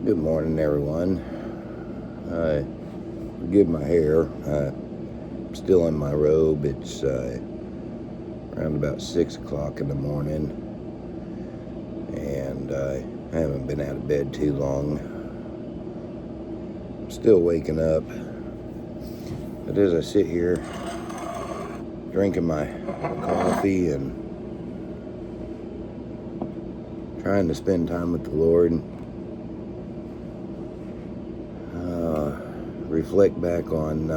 Good morning, everyone. Forgive my hair. I'm still in my robe. It's around about 6 o'clock in the morning, and I haven't been out of bed too long. I'm still waking up. But as I sit here drinking my coffee and trying to spend time with the Lord, reflect back on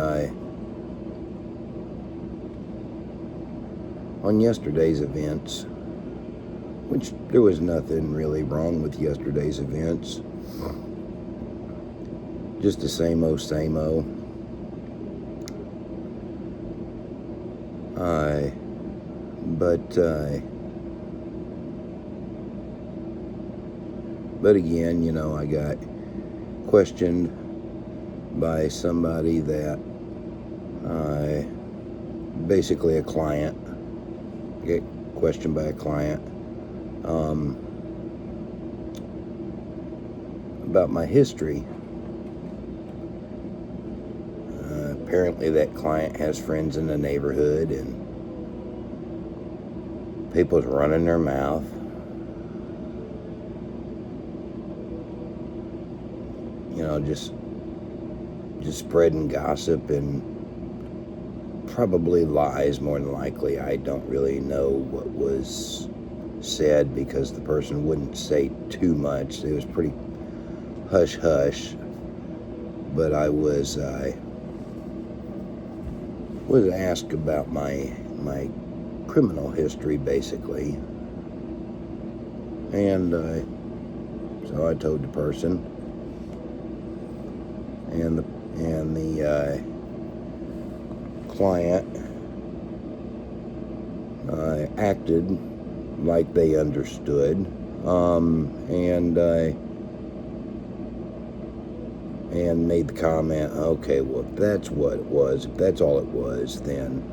yesterday's events, which there was nothing really wrong with yesterday's events. Just the same old, same old. But again, I got questioned by somebody that basically a client. Get questioned by a client about my history. Apparently that client has friends in the neighborhood, and people's running their mouth. Just spreading gossip and probably lies, more than likely. I don't really know what was said because the person wouldn't say too much. It was pretty hush-hush. But I was asked about my criminal history, basically. And so I told the person, and the client acted like they understood, and made the comment, okay, well, if that's what it was, if that's all it was, then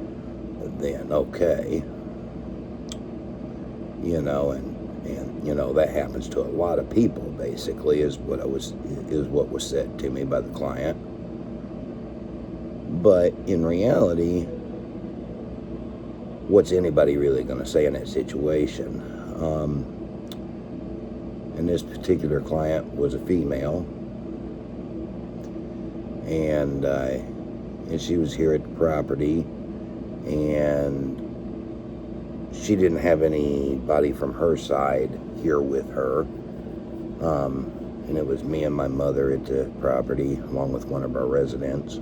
okay, and that happens to a lot of people, basically, is what was said to me by the client. But in reality, what's anybody really going to say in that situation? And this particular client was a female, and she was here at the property, and she didn't have anybody from her side here with her, and it was me and my mother at the property, along with one of our residents.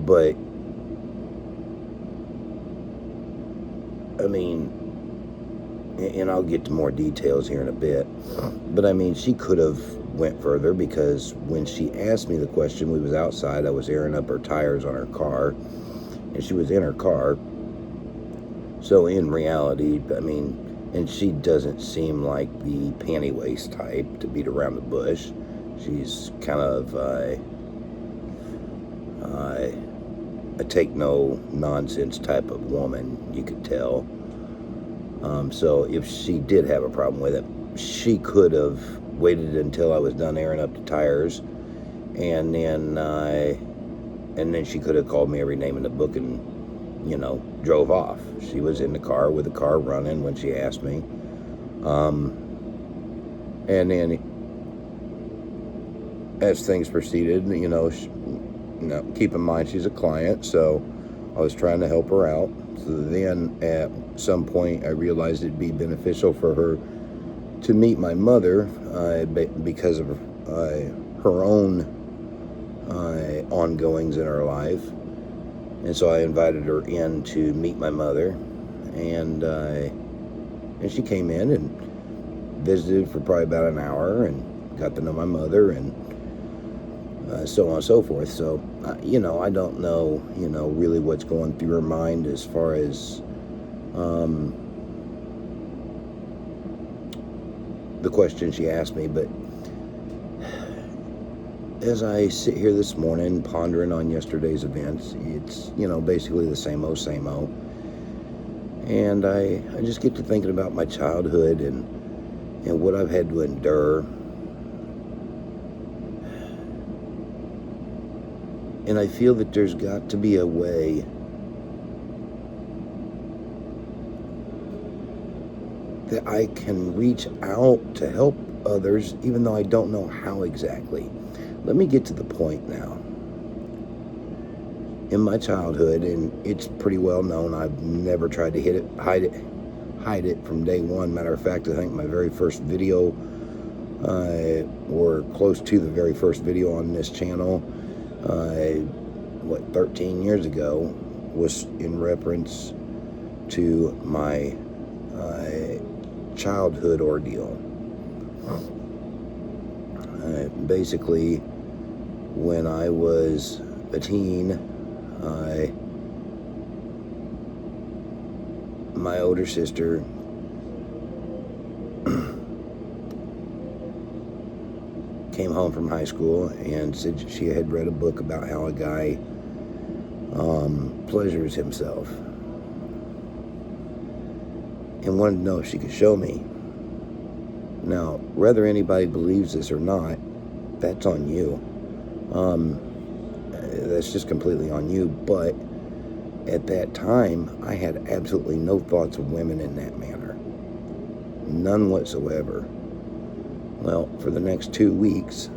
But I mean, and I'll get to more details here in a bit, but I mean, she could have went further, because when she asked me the question, we was outside, I was airing up her tires on her car, and she was in her car. So in reality, I mean, and she doesn't seem like the panty waist type to beat around the bush. She's kind of a take no nonsense type of woman, you could tell. So if she did have a problem with it, she could have waited until I was done airing up the tires, and then she could have called me every name in the book and drove off. She was in the car with the car running when she asked me, and then as things proceeded, keep in mind she's a client, so I was trying to help her out. So then at some point I realized it'd be beneficial for her to meet my mother, because of her own ongoings in her life. And so I invited her in to meet my mother, and she came in and visited for probably about an hour and got to know my mother, and so on and so forth. So, I don't know, really what's going through her mind as far as the question she asked me. But as I sit here this morning pondering on yesterday's events, it's, basically the same old, same old. And I just get to thinking about my childhood, and and what I've had to endure. And I feel that there's got to be a way that I can reach out to help others, even though I don't know how exactly. Let me get to the point now. In my childhood, and it's pretty well known, I've never tried to hide it from day one. Matter of fact, I think my very first video, or close to the very first video on this channel, 13 years ago, was in reference to my childhood ordeal. Basically, when I was a teen, my older sister came home from high school and said she had read a book about how a guy pleasures himself, and wanted to know if she could show me. Now, whether anybody believes this or not, that's on you. That's just completely on you. But at that time, I had absolutely no thoughts of women in that manner. None whatsoever. Well, for the next 2 weeks,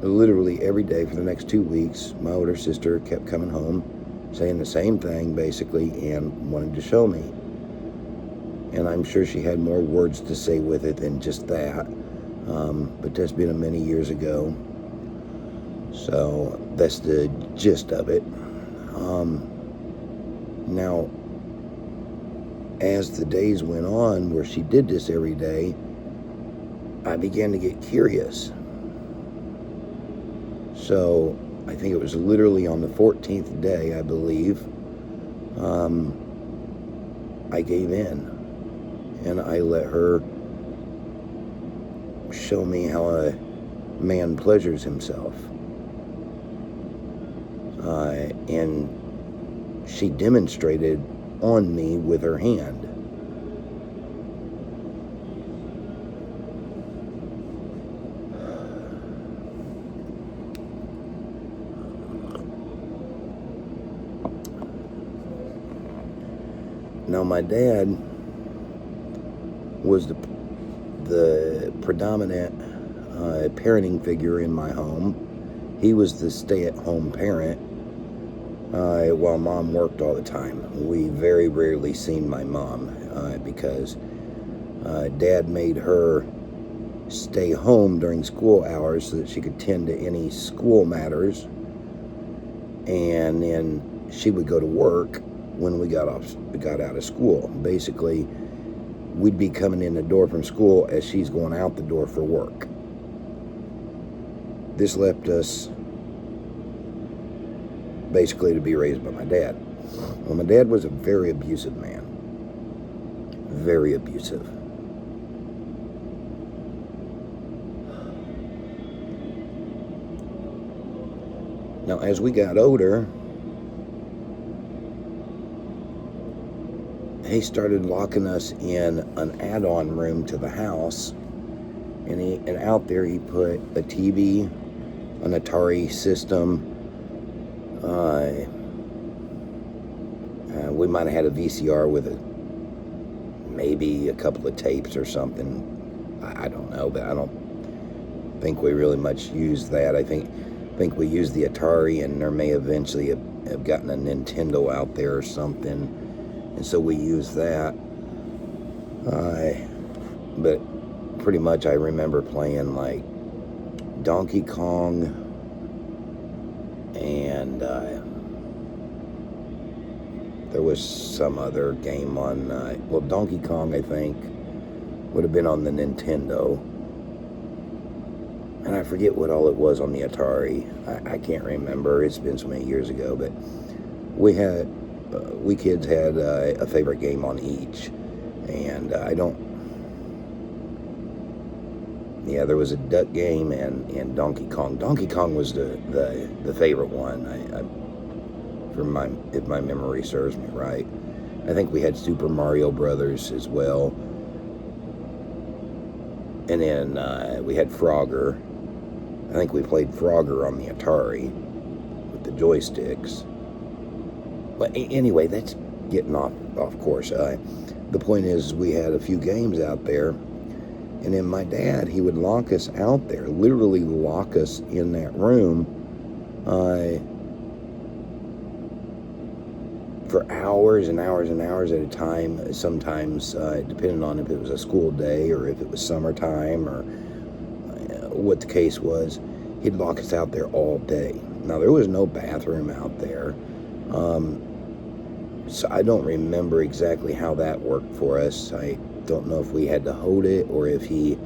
literally every day for the next 2 weeks, my older sister kept coming home saying the same thing, basically, and wanted to show me. And I'm sure she had more words to say with it than just that. But that's been many years ago. So that's the gist of it. Now, as the days went on where she did this every day, I began to get curious. So I think it was literally on the 14th day, I believe, I gave in. And I let her show me how a man pleasures himself. And she demonstrated on me with her hand. Now, my dad was the predominant parenting figure in my home. He was the stay-at-home parent while Mom worked all the time. We very rarely seen my mom because Dad made her stay home during school hours so that she could tend to any school matters, and then she would go to work when we got out of school. Basically, we'd be coming in the door from school as she's going out the door for work. This left us basically to be raised by my dad. Well, my dad was a very abusive man. Very abusive. Now, as we got older, he started locking us in an add-on room to the house, and out there he put a TV, an Atari system. We might have had a VCR with maybe a couple of tapes or something. I don't know, but I don't think we really much used that. I think we used the Atari, and there may eventually have gotten a Nintendo out there or something. And so we used that. But pretty much I remember playing like Donkey Kong and there was some other game on, Donkey Kong, I think, would have been on the Nintendo. And I forget what all it was on the Atari. I can't remember. It's been so many years ago. But we kids had a favorite game on each. And there was a duck game and Donkey Kong. Donkey Kong was the favorite one, if my memory serves me right. I think we had Super Mario Brothers as well. And then we had Frogger. I think we played Frogger on the Atari with the joysticks. But anyway, that's getting off course. The point is, we had a few games out there, and then my dad, he would lock us out there, literally lock us in that room for hours and hours and hours at a time, sometimes depending on if it was a school day or if it was summertime or what the case was. He'd lock us out there all day. Now, there was no bathroom out there, so I don't remember exactly how that worked for us. I don't know if we had to hold it or if he...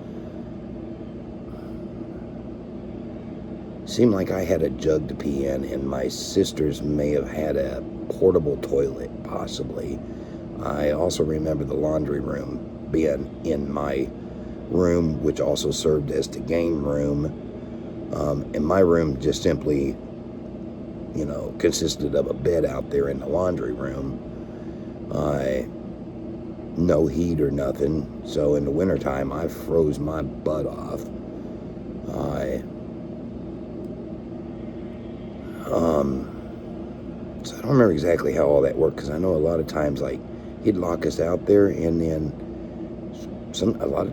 Seemed like I had a jug to pee in, and my sisters may have had a portable toilet, possibly. I also remember the laundry room being in my room, which also served as the game room. And my room just simply, consisted of a bed out there in the laundry room. No heat or nothing. So in the wintertime, I froze my butt off. So I don't remember exactly how all that worked, because I know a lot of times, like, he'd lock us out there, and then a lot of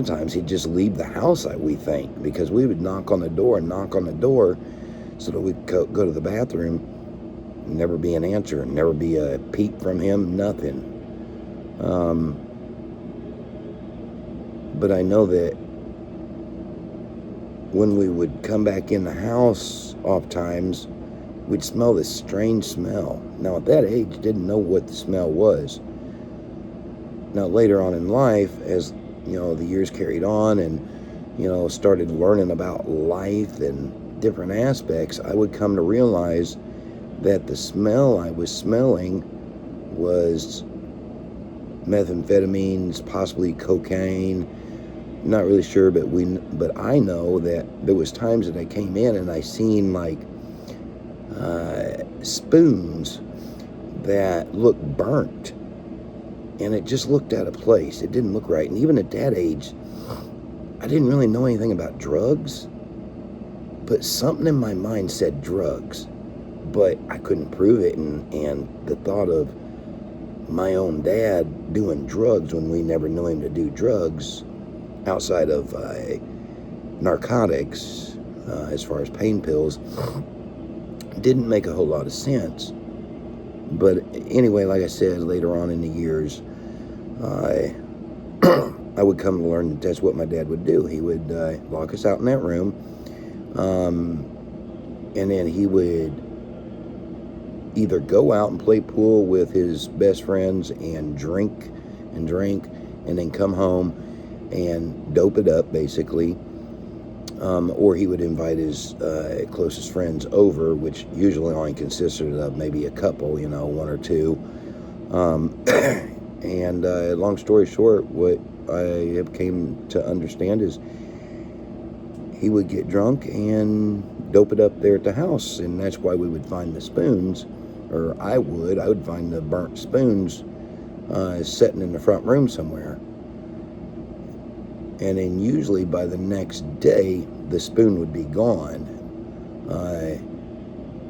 times he'd just leave the house, we think, because we would knock on the door so that we'd go to the bathroom, never be an answer, never be a peep from him, nothing. But I know that when we would come back in the house oft times, we'd smell this strange smell. Now, at that age, didn't know what the smell was. Now, later on in life, as, the years carried on and, started learning about life and different aspects, I would come to realize that the smell I was smelling was methamphetamines, possibly cocaine. Not really sure, but I know that there was times that I came in and I seen, like, spoons that looked burnt, and it just looked out of place. It didn't look right. And even at that age, I didn't really know anything about drugs, but something in my mind said drugs, but I couldn't prove it. And the thought of my own dad doing drugs when we never knew him to do drugs outside of narcotics, as far as pain pills, didn't make a whole lot of sense. But anyway, like I said, later on in the years, I would come to learn that that's what my dad would do. He would lock us out in that room, and then he would either go out and play pool with his best friends and drink, and then come home and dope it up, basically. Or he would invite his closest friends over, which usually only consisted of maybe a couple, one or two. And long story short, what I came to understand is he would get drunk and dope it up there at the house, and that's why we would find the spoons, or I would find the burnt spoons sitting in the front room somewhere. And then usually by the next day, the spoon would be gone.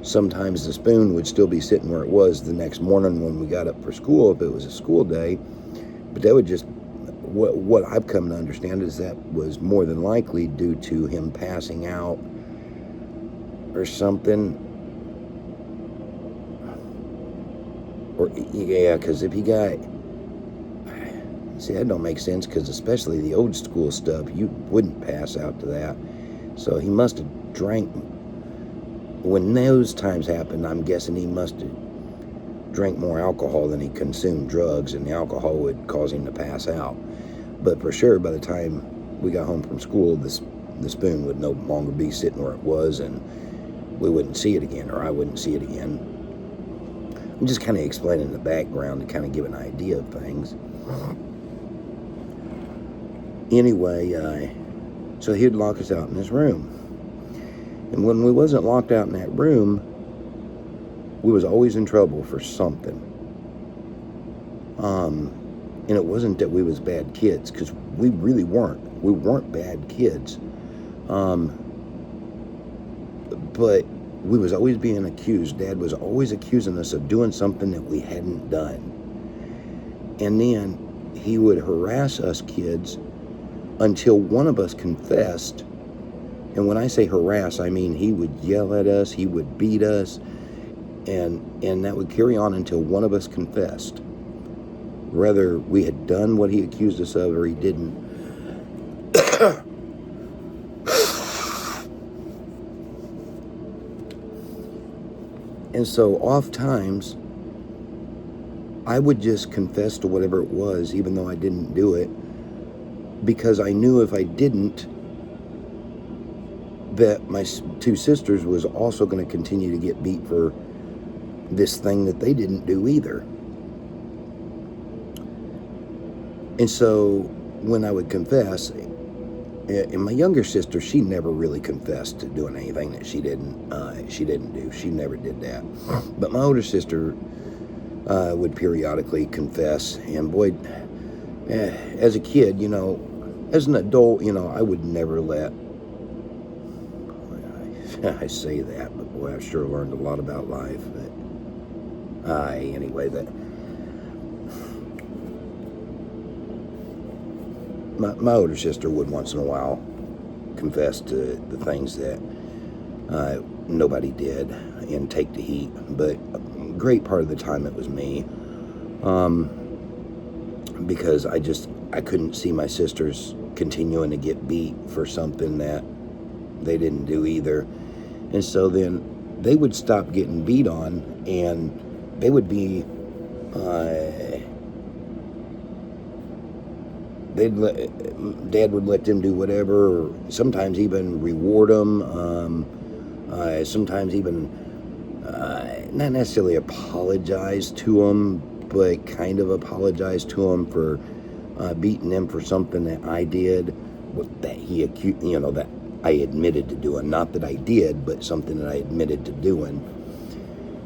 Sometimes the spoon would still be sitting where it was the next morning when we got up for school, if it was a school day. But that would just, what I've come to understand is that was more than likely due to him passing out or something. Or, yeah, because if he got... See, that don't make sense, because especially the old school stuff, you wouldn't pass out to that. So he must have drank. When those times happened, I'm guessing he must have drank more alcohol than he consumed drugs, and the alcohol would cause him to pass out. But for sure, by the time we got home from school, the spoon would no longer be sitting where it was, and we wouldn't see it again, or I wouldn't see it again. I'm just kind of explaining the background to kind of give an idea of things. Anyway, so he'd lock us out in his room. And when we wasn't locked out in that room, we was always in trouble for something. And it wasn't that we was bad kids, because we really weren't. We weren't bad kids. But we was always being accused. Dad was always accusing us of doing something that we hadn't done. And then he would harass us kids until one of us confessed. And when I say harass, I mean he would yell at us, he would beat us, and that would carry on until one of us confessed. Whether we had done what he accused us of or he didn't. And so oft times, I would just confess to whatever it was, even though I didn't do it, because I knew if I didn't, that my two sisters was also going to continue to get beat for this thing that they didn't do either. And so when I would confess, and my younger sister, she never really confessed to doing anything that she didn't do. She never did that. But my older sister would periodically confess, and boy, as a kid, as an adult, I would never let. I say that, but boy, I've sure learned a lot about life. But anyway, that. My older sister would once in a while confess to the things that nobody did and take the heat, but a great part of the time it was me, because I couldn't see my sisters continuing to get beat for something that they didn't do either. And so then they would stop getting beat on, and they would be Dad would let them do whatever, or sometimes even reward them, sometimes even not necessarily apologize to them, but kind of apologize to them for beating them for something that I did, that he accused, that I admitted to doing. Not that I did, but something that I admitted to doing.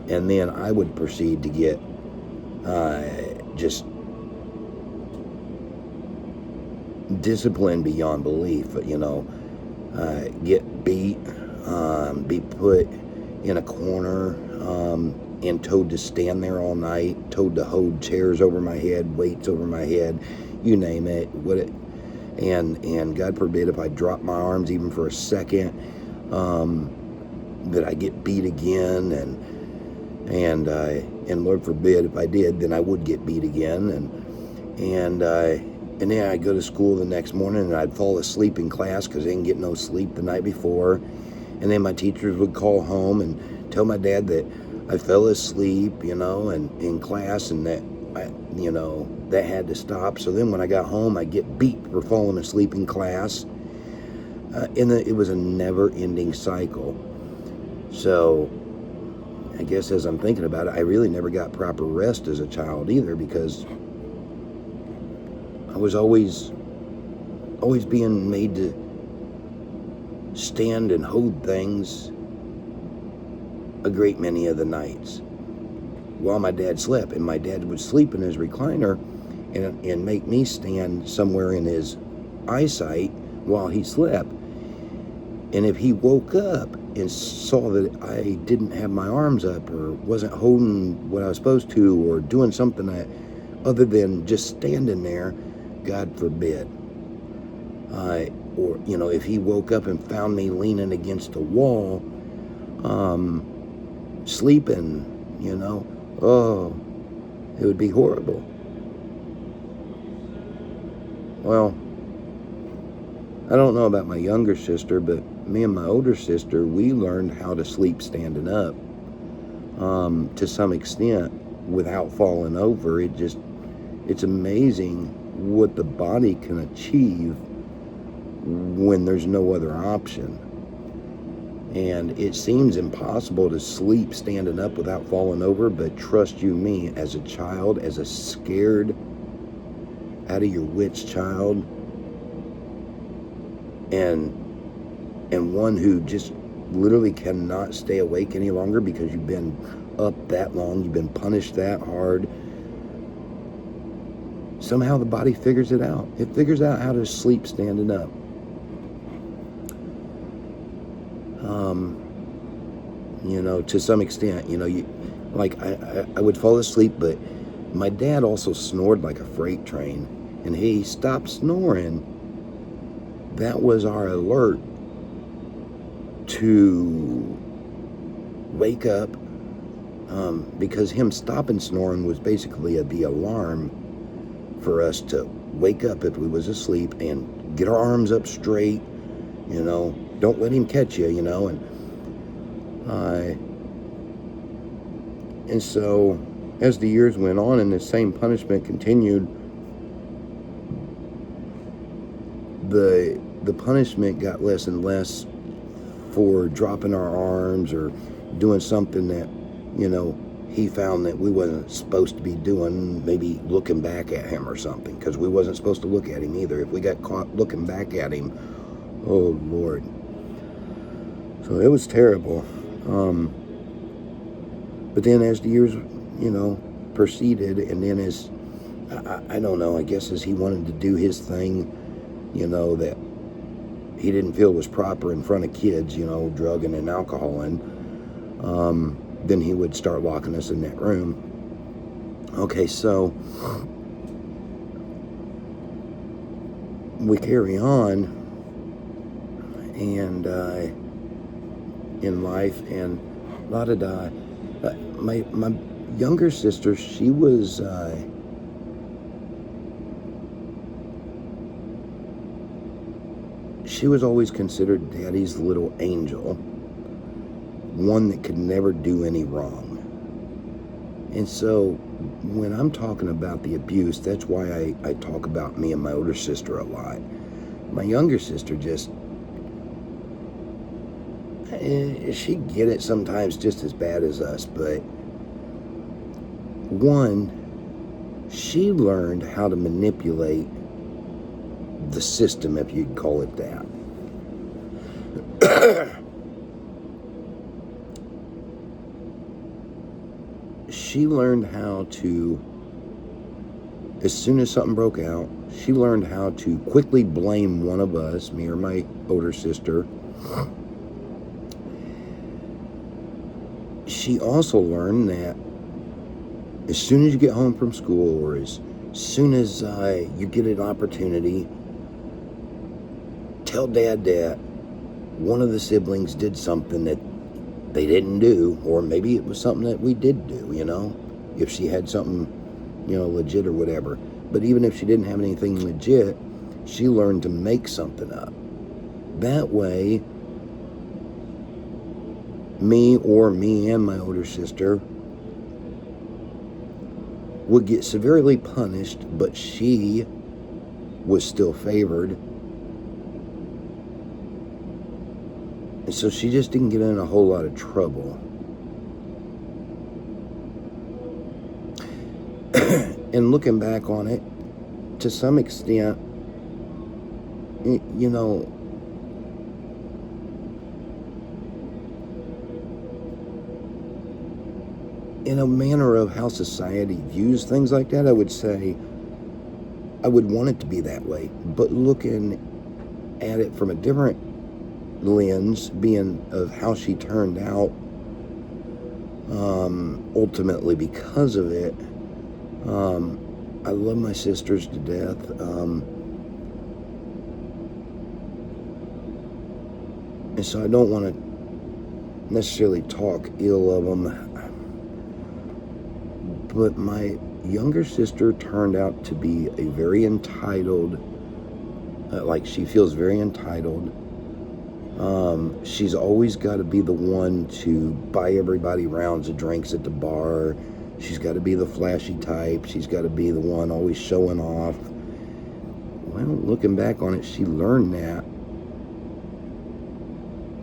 And then I would proceed to get just discipline beyond belief, get beat, be put in a corner, and told to stand there all night, told to hold chairs over my head, weights over my head, you name it, and God forbid if I drop my arms even for a second, that I get beat again, and Lord forbid if I did, then I would get beat again, and then I'd go to school the next morning and I'd fall asleep in class because I didn't get no sleep the night before. And then my teachers would call home and tell my dad that I fell asleep, and in class, and that that had to stop. So then when I got home, I'd get beat for falling asleep in class. And it was a never-ending cycle. So I guess as I'm thinking about it, I really never got proper rest as a child either, because I was always being made to stand and hold things a great many of the nights while my dad slept. And my dad would sleep in his recliner and make me stand somewhere in his eyesight while he slept. And if he woke up and saw that I didn't have my arms up or wasn't holding what I was supposed to or doing something other than just standing there, God forbid. Or, if he woke up and found me leaning against a wall, sleeping, it would be horrible. Well, I don't know about my younger sister, but me and my older sister, we learned how to sleep standing up, to some extent, without falling over. It's amazing what the body can achieve when there's no other option. And it seems impossible to sleep standing up without falling over, but trust you me, as a child, as a scared, out of your wits child, and one who just literally cannot stay awake any longer because you've been up that long, you've been punished that hard, somehow the body figures it out. It figures out how to sleep standing up. To some extent, I would fall asleep, but my dad also snored like a freight train, and he stopped snoring. That was our alert to wake up, because him stopping snoring was basically the alarm for us to wake up if we was asleep and get our arms up straight, don't let him catch you, and so as the years went on and the same punishment continued, the punishment got less and less for dropping our arms or doing something that, he found that we wasn't supposed to be doing, maybe looking back at him or something, because we wasn't supposed to look at him either. If we got caught looking back at him, oh Lord. So it was terrible. But then as the years, proceeded, and then as, I don't know, I guess as he wanted to do his thing, that he didn't feel was proper in front of kids, drugging and alcoholing, then he would start locking us in that room. Okay, so we carry on, and in life, and la-da-da. My younger sister, she was always considered Daddy's little angel, one that could never do any wrong. And so when I'm talking about the abuse, that's why I talk about me and my older sister a lot. My younger sister just, she'd get it sometimes just as bad as us, but one, she learned how to manipulate the system, if you'd call it that. She learned how to, as soon as something broke out, she learned how to quickly blame one of us, me or my older sister. She also learned that as soon as you get home from school, or as soon as you get an opportunity, tell Dad that one of the siblings did something that they didn't do, or maybe it was something that we did do, if she had something, legit or whatever. But even if she didn't have anything legit, she learned to make something up. That way, me and my older sister would get severely punished, but she was still favored. And so she just didn't get in a whole lot of trouble. And looking back on it, to some extent, in a manner of how society views things like that, I would say I would want it to be that way. But looking at it from a different lens, being of how she turned out, ultimately because of it, I love my sisters to death. And so I don't want to necessarily talk ill of them. But my younger sister turned out to be a very entitled, she feels very entitled. She's always got to be the one to buy everybody rounds of drinks at the bar. She's got to be the flashy type. She's got to be the one always showing off. Well, looking back on it, she learned that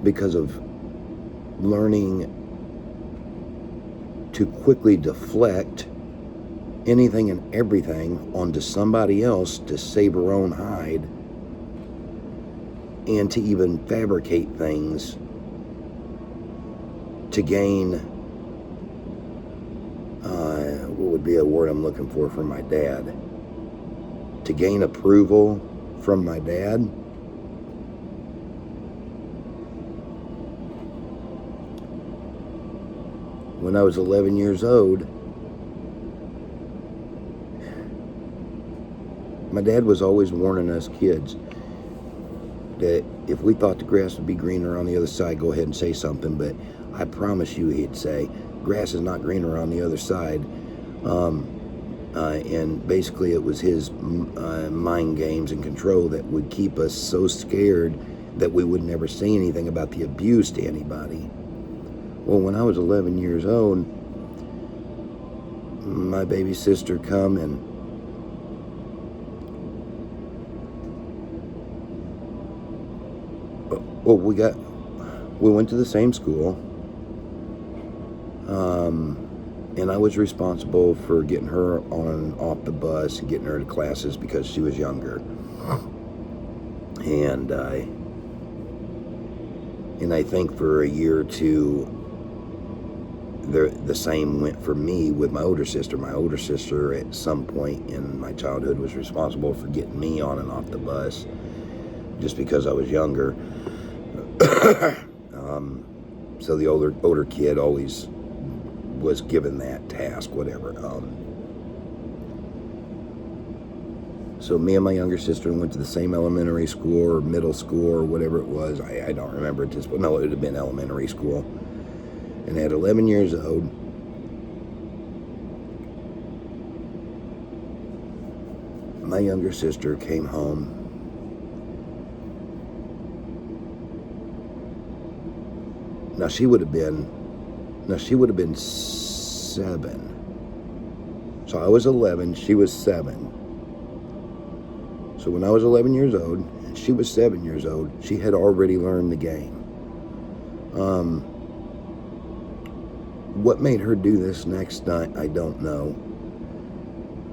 because of learning to quickly deflect anything and everything onto somebody else to save her own hide, and to even fabricate things to gain, what would be a word I'm looking for my dad? to gain approval from my dad. When I was 11 years old, my dad was always warning us kids that if we thought the grass would be greener on the other side, go ahead and say something. But I promise you, he'd say, grass is not greener on the other side. And basically it was his mind games and control that would keep us so scared that we would never say anything about the abuse to anybody. Well, when I was 11 years old, my baby sister come and we went to the same school, and I was responsible for getting her on and off the bus and getting her to classes because she was younger. And I think for a year or two, the same went for me with my older sister. My older sister at some point in my childhood was responsible for getting me on and off the bus just because I was younger. So the older kid always was given that task, whatever. So me and my younger sister went to the same elementary school or middle school or whatever it was. I don't remember at this point. No, it would have been elementary school. And at 11 years old, my younger sister came home Now she would have been 7. So I was 11, she was 7. So when I was 11 years old and she was 7 years old, she had already learned the game. What made her do this next night, I don't know.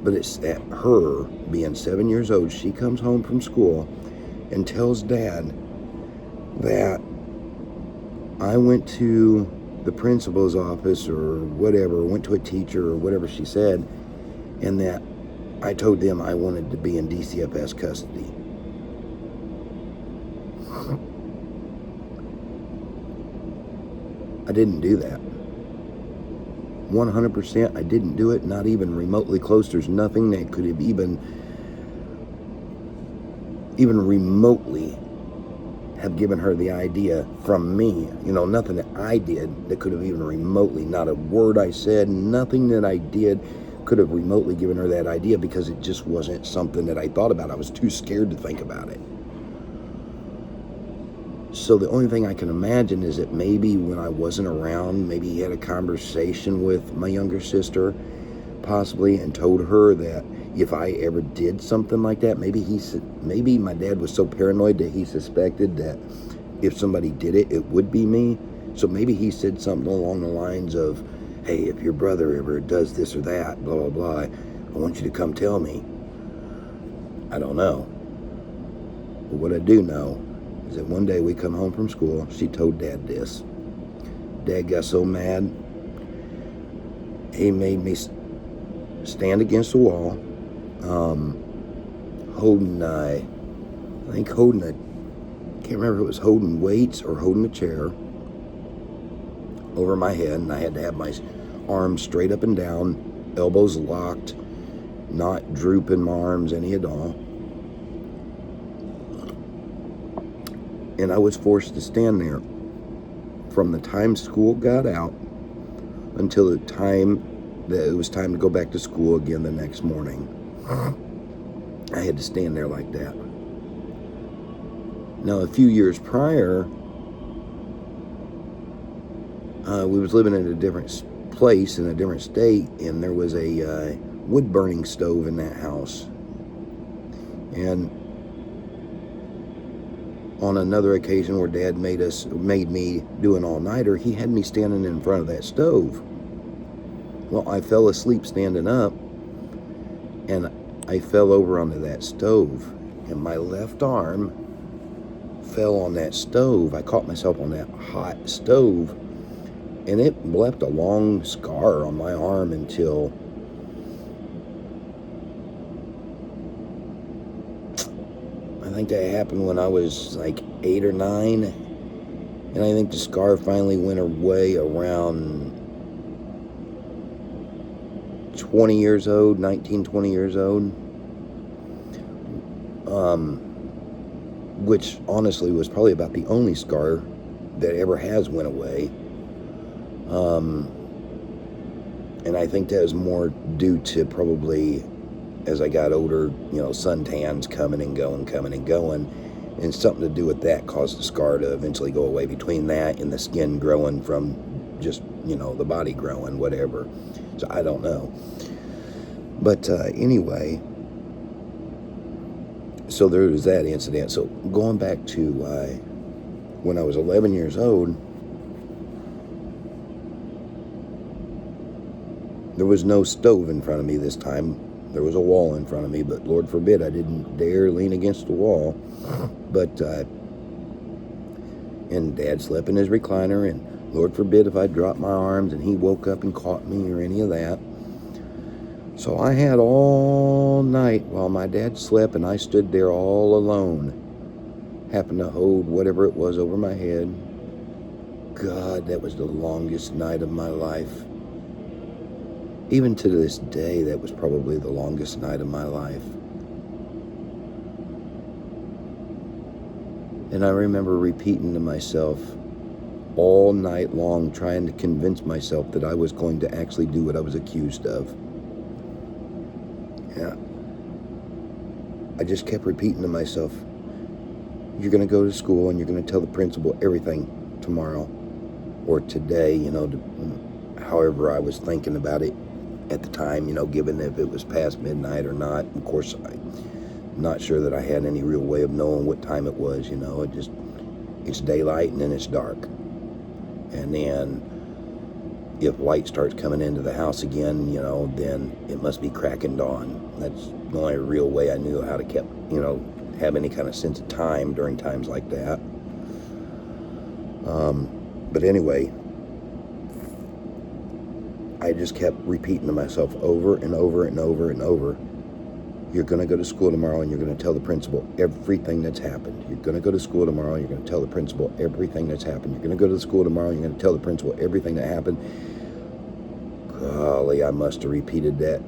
But it's at her being 7 years old, she comes home from school and tells Dad that I went to the principal's office or whatever, went to a teacher or whatever she said, and that I told them I wanted to be in DCFS custody. I didn't do that. 100%, I didn't do it, not even remotely close. There's nothing that could have even remotely have given her the idea from me. Nothing that I did that could have even remotely, not a word I said, nothing that I did could have remotely given her that idea, because it just wasn't something that I thought about. I was too scared to think about it. So the only thing I can imagine is that maybe when I wasn't around, maybe he had a conversation with my younger sister, possibly, and told her that if I ever did something like that, maybe my dad was so paranoid that he suspected that if somebody did it, it would be me. So maybe he said something along the lines of, hey, if your brother ever does this or that, blah, blah, blah, I want you to come tell me. I don't know. But what I do know is that one day we come home from school, she told Dad this. Dad got so mad, he made me stand against the wall, can't remember if it was holding weights or holding a chair over my head, and I had to have my arms straight up and down, elbows locked, not drooping my arms any at all. And I was forced to stand there from the time school got out until the time that it was time to go back to school again the next morning. I had to stand there like that. Now, a few years prior, we was living in a different place in a different state, and there was a wood-burning stove in that house. And on another occasion where Dad made me do an all-nighter, he had me standing in front of that stove. Well, I fell asleep standing up, and I fell over onto that stove, and my left arm fell on that stove. I caught myself on that hot stove, and it left a long scar on my arm until think that happened when I was like 8 or 9. And I think the scar finally went away around 20 years old, 19, 20 years old. Which honestly was probably about the only scar that ever has went away. And I think that was more due to probably, as I got older, suntans coming and going. And something to do with that caused the scar to eventually go away, between that and the skin growing from just, the body growing, whatever. So I don't know. But anyway, so there was that incident. So going back to when I was 11 years old, there was no stove in front of me this time. There was a wall in front of me, but Lord forbid I didn't dare lean against the wall. But, and Dad slept in his recliner, and Lord forbid if I dropped my arms and he woke up and caught me or any of that. So I had all night while my dad slept, and I stood there all alone, happened to hold whatever it was over my head. God, that was the longest night of my life. Even to this day, that was probably the longest night of my life. And I remember repeating to myself all night long, trying to convince myself that I was going to actually do what I was accused of. Yeah. I just kept repeating to myself, you're going to go to school and you're going to tell the principal everything tomorrow or today, however I was thinking about it at the time, given if it was past midnight or not. Of course, I'm not sure that I had any real way of knowing what time it was, it's daylight and then it's dark. And then if light starts coming into the house again, then it must be cracking dawn. That's the only real way I knew how to have any kind of sense of time during times like that. But anyway, I just kept repeating to myself over and over and over and over, you're going to go to school tomorrow and you're going to tell the principal everything that's happened. You're going to go to school tomorrow and you're going to tell the principal everything that's happened. You're going to go to school tomorrow and you're going to tell the principal everything that happened. Golly, I must have repeated that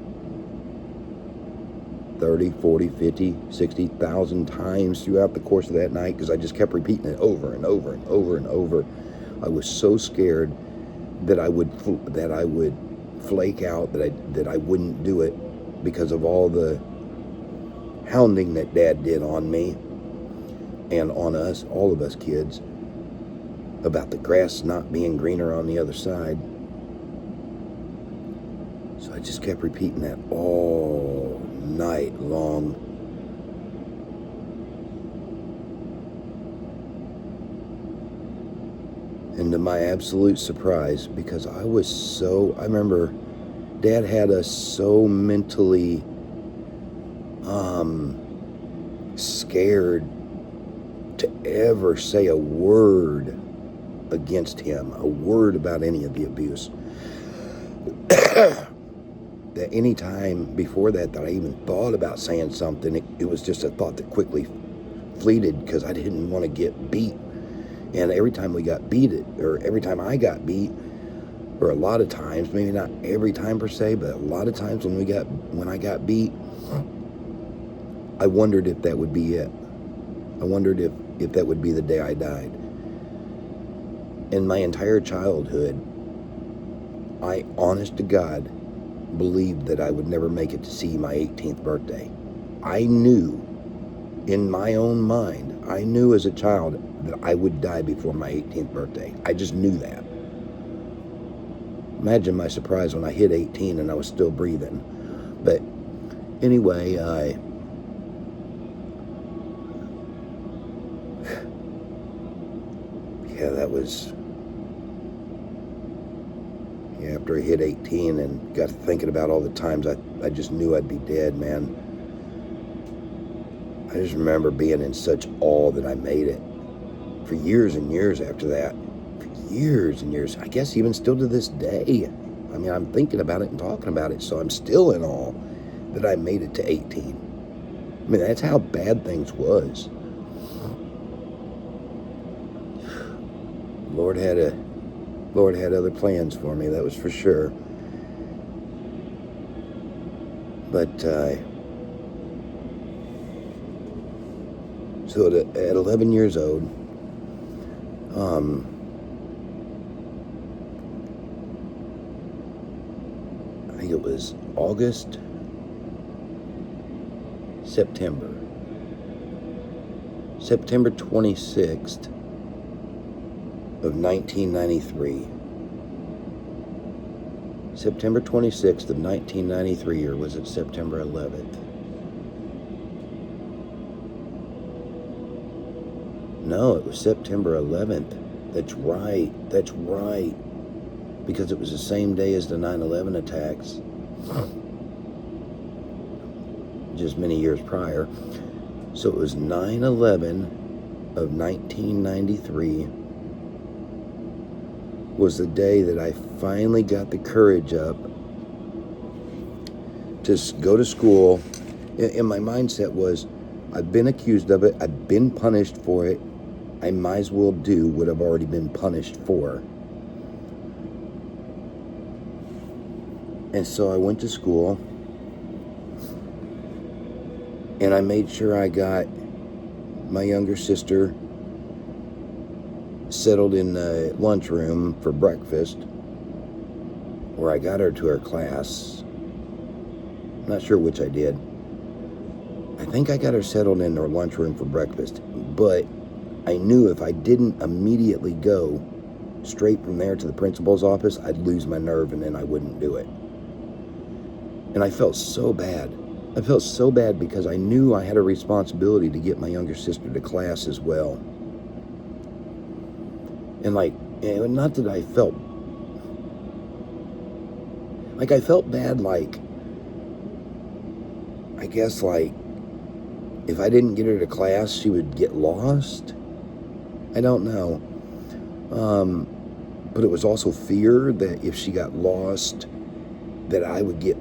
30, 40, 50, 60,000 times throughout the course of that night, because I just kept repeating it over and over and over and over. I was so scared that I would flake out, that I wouldn't do it, because of all the hounding that Dad did on me and on us, all of us kids, about the grass not being greener on the other side. So I just kept repeating that all night long. And to my absolute surprise, because I remember Dad had us so mentally scared to ever say a word against him, a word about any of the abuse. That any time before that I even thought about saying something, it was just a thought that quickly fleeted, because I didn't want to get beat. And every time we got beat, or every time I got beat, or a lot of times, maybe not every time per se, but a lot of times when I got beat, I wondered if that would be it. I wondered if that would be the day I died. In my entire childhood, I, honest to God, believed that I would never make it to see my 18th birthday. I knew, in my own mind, I knew as a child that I would die before my 18th birthday. I just knew that. Imagine my surprise when I hit 18 and I was still breathing. But anyway, that was, after I hit 18 and got to thinking about all the times I just knew I'd be dead, man. I just remember being in such awe that I made it. For years and years after that. For years and years. I guess even still to this day. I mean, I'm thinking about it and talking about it, so I'm still in awe that I made it to 18. I mean, that's how bad things was. Lord had other plans for me, that was for sure. But so at 11 years old, I think it was September 26th of 1993. September 26th of 1993, or was it September 11th? No, it was September 11th. That's right. Because it was the same day as the 9/11 attacks, just many years prior. So it was 9/11 of 1993 was the day that I finally got the courage up to go to school. And my mindset was, I've been accused of it, I've been punished for it, I might as well do what I've already been punished for. And so I went to school, and I made sure I got my younger sister settled in the lunchroom for breakfast, where I got her to her class. I'm not sure which I did. I think I got her settled in her lunchroom for breakfast, but I knew if I didn't immediately go straight from there to the principal's office, I'd lose my nerve and then I wouldn't do it. And I felt so bad. I felt so bad because I knew I had a responsibility to get my younger sister to class as well. And not that I felt bad, I guess if I didn't get her to class, she would get lost. I don't know. But it was also fear that if she got lost, that I would get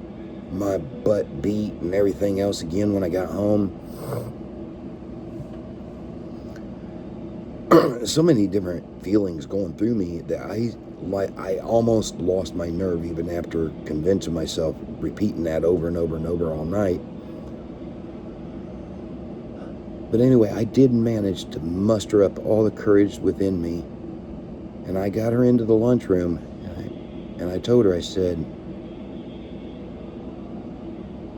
my butt beat and everything else again when I got home. So many different feelings going through me that I almost lost my nerve even after convincing myself, repeating that over and over and over all night. But anyway, I did manage to muster up all the courage within me, and I got her into the lunchroom, and I told her, I said,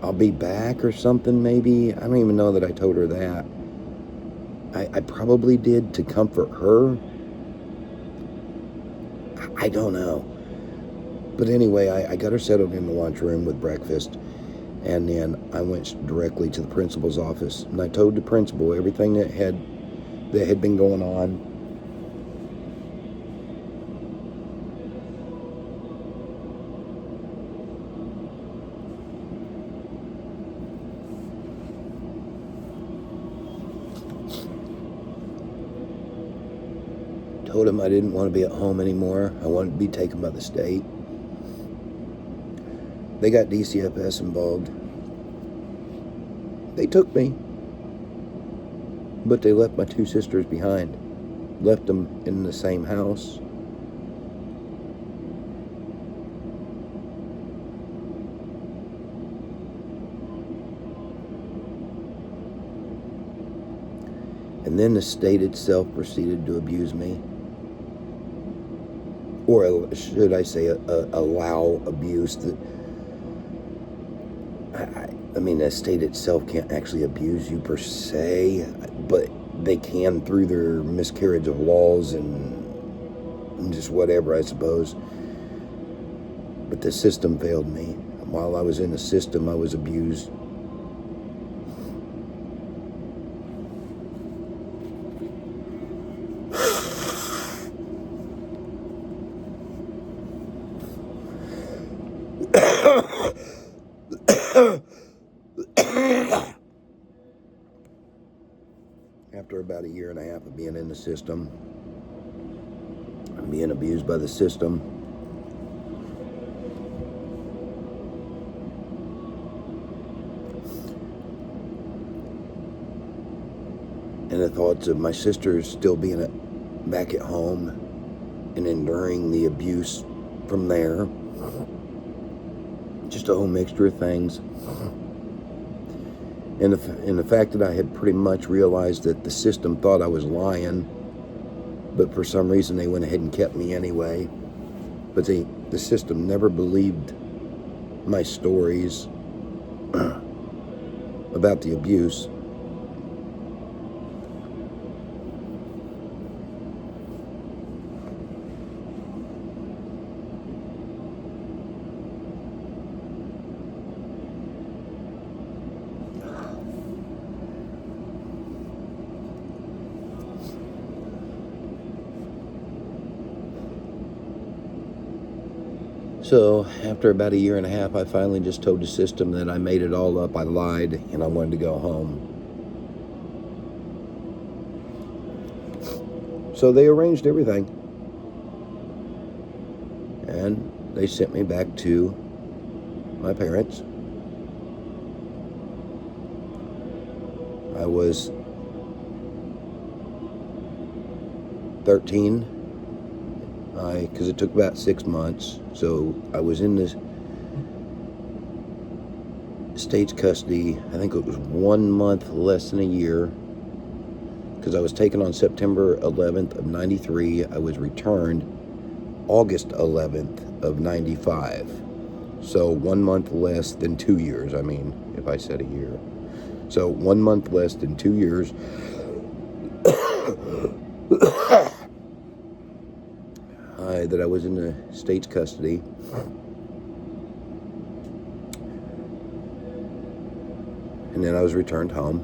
I'll be back or something maybe. I don't even know that I told her that. I probably did to comfort her. I don't know. But anyway, I got her settled in the lunchroom with breakfast, and then I went directly to the principal's office, and I told the principal everything that had been going on. Told him I didn't want to be at home anymore. I wanted to be taken by the state. They got DCFS involved. They took me, but they left my two sisters behind. Left them in the same house. And then the state itself proceeded to abuse me. Or should I say allow abuse. I mean, the state itself can't actually abuse you per se, but they can through their miscarriage of laws and just whatever, I suppose. But the system failed me. While I was in the system, I was abused. After about a year and a half of being in the system, being abused by the system, and the thoughts of my sisters still being back at home and enduring the abuse from there. Just a whole mixture of things. And the fact that I had pretty much realized that the system thought I was lying, but for some reason they went ahead and kept me anyway. But the system never believed my stories about the abuse. So after about a year and a half, I finally just told the system that I made it all up, I lied, and I wanted to go home. So they arranged everything. And they sent me back to my parents. I was 13. Because it took about 6 months. So I was in this state's custody, I think it was 1 month less than a year, because I was taken on September 11th of 93. I was returned August 11th of 95. So 1 month less than 2 years. I mean, if I said a year. So 1 month less than 2 years. That I was in the state's custody. And then I was returned home.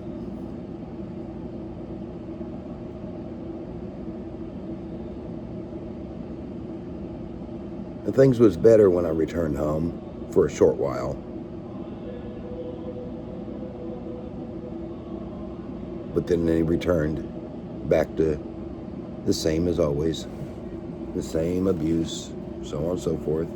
And things was better when I returned home for a short while. But then they returned back to the same as always. The same abuse, so on and so forth.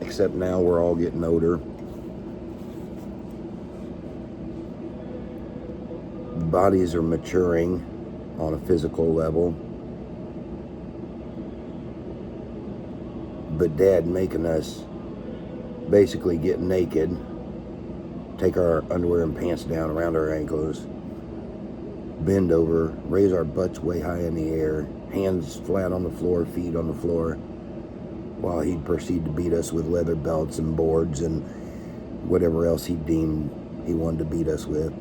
Except now we're all getting older. Bodies are maturing on a physical level. But Dad making us basically get naked, take our underwear and pants down around our ankles, bend over, raise our butts way high in the air, hands flat on the floor, feet on the floor, while he'd proceed to beat us with leather belts and boards and whatever else he deemed he wanted to beat us with.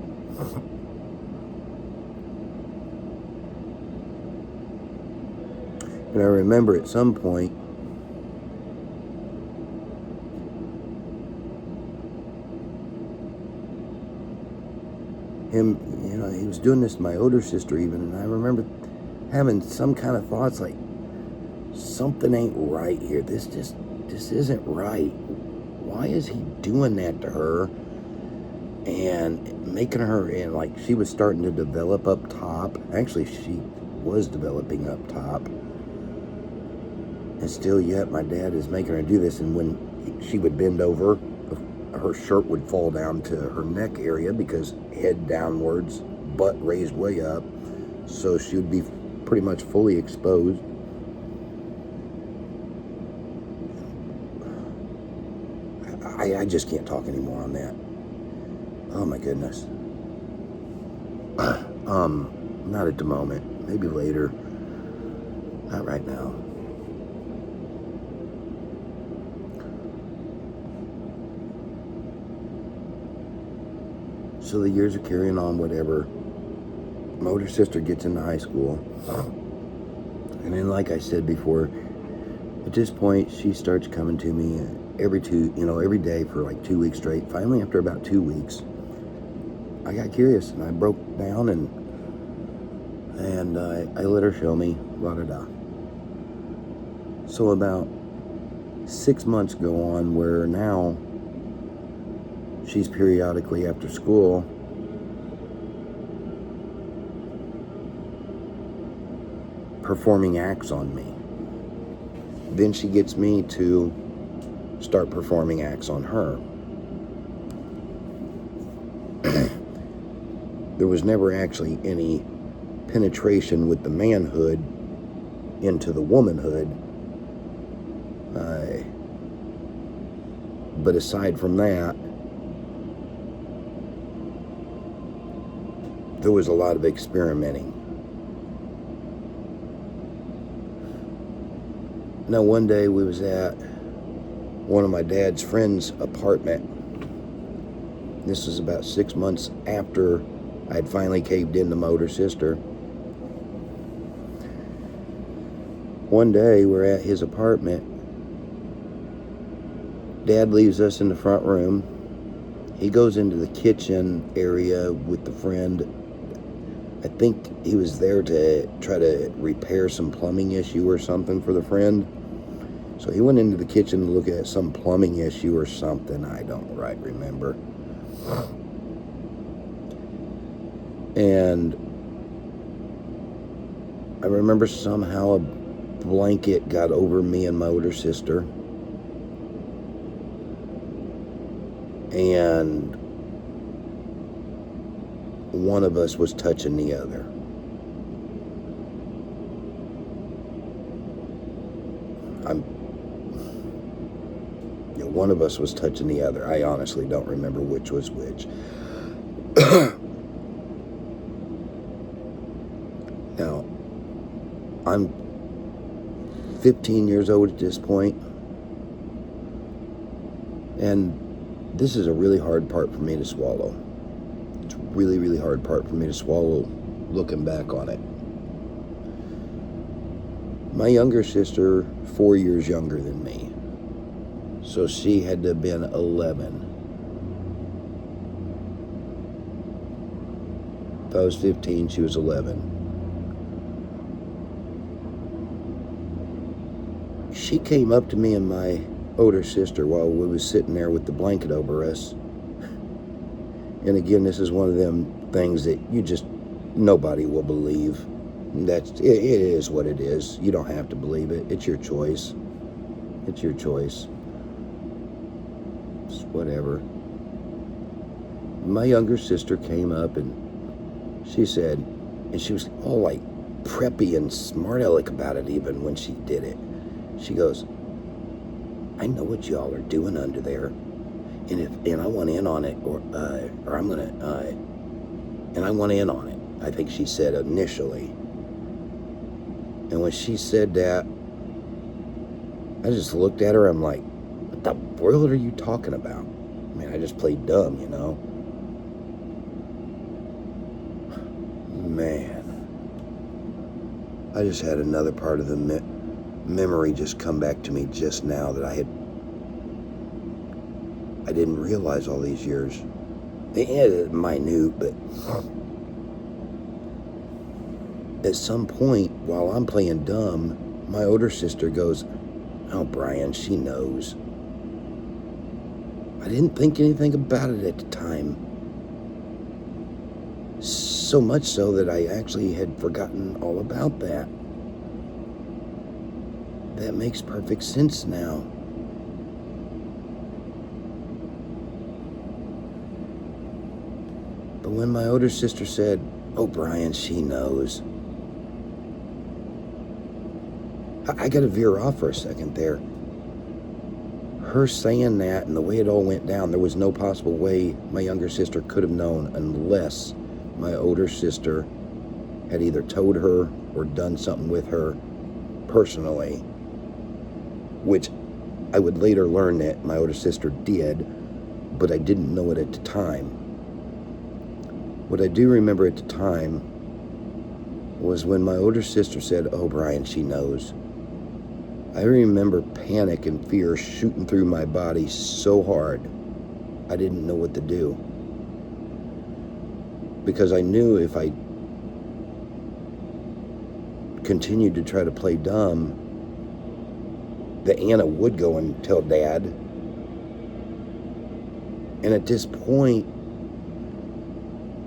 And I remember at some point, him, he was doing this to my older sister even, and I remember having some kind of thoughts like, something ain't right here. This isn't right. Why is he doing that to her and making her, and like she was starting to develop up top. Actually, she was developing up top. And still yet my dad is making her do this, and when she would bend over, her shirt would fall down to her neck area because head downwards, butt raised way up, so she would be pretty much fully exposed. I just can't talk anymore on that. Oh my goodness. Not at the moment. Maybe later. Not right now. So the years are carrying on, whatever. My older sister gets into high school. And then, like I said before, at this point, she starts coming to me every day for like 2 weeks straight. Finally, after about 2 weeks, I got curious and I broke down and I let her show me, la-da-da. So about 6 months go on where now she's periodically after school performing acts on me. Then she gets me to start performing acts on her. there was never actually any penetration with the manhood into the womanhood. But aside from that, there was a lot of experimenting. Now, one day we was at one of my dad's friend's apartment. This was about 6 months after I had finally caved in to my older sister. One day we're at his apartment. Dad leaves us in the front room. He goes into the kitchen area with the friend. I think he was there to try to repair some plumbing issue or something for the friend. So he went into the kitchen to look at some plumbing issue or something. I don't right remember. And I remember somehow a blanket got over me and my older sister. And one of us was touching the other. One of us was touching the other. I honestly don't remember which was which. Now, I'm 15 years old at this point, and this is a really hard part for me to swallow. It's a really, really hard part for me to swallow looking back on it. My younger sister, 4 years younger than me. So she had to have been 11. If I was 15, she was 11. She came up to me and my older sister while we was sitting there with the blanket over us. And again, this is one of them things that nobody will believe. It is what it is. You don't have to believe it. It's your choice. It's your choice. It's whatever. My younger sister came up and she said, and she was all like preppy and smart aleck about it even when she did it. She goes, I know what y'all are doing under there, and I want in on it, or I'm gonna, and I want in on it. I think she said initially. And when she said that, I just looked at her. I'm like, what the world are you talking about? I mean, I just played dumb, you know. Man, I just had another part of the memory just come back to me just now that I didn't realize all these years. It's minute, but at some point while I'm playing dumb, my older sister goes, oh, Brian, she knows. I didn't think anything about it at the time. So much so that I actually had forgotten all about that. That makes perfect sense now. But when my older sister said, oh, Brian, she knows, I got to veer off for a second there. Her saying that and the way it all went down, there was no possible way my younger sister could have known unless my older sister had either told her or done something with her personally, which I would later learn that my older sister did, but I didn't know it at the time. What I do remember at the time was when my older sister said, oh, Brian, she knows. I remember panic and fear shooting through my body so hard, I didn't know what to do. Because I knew if I continued to try to play dumb, that Anna would go and tell Dad. And at this point,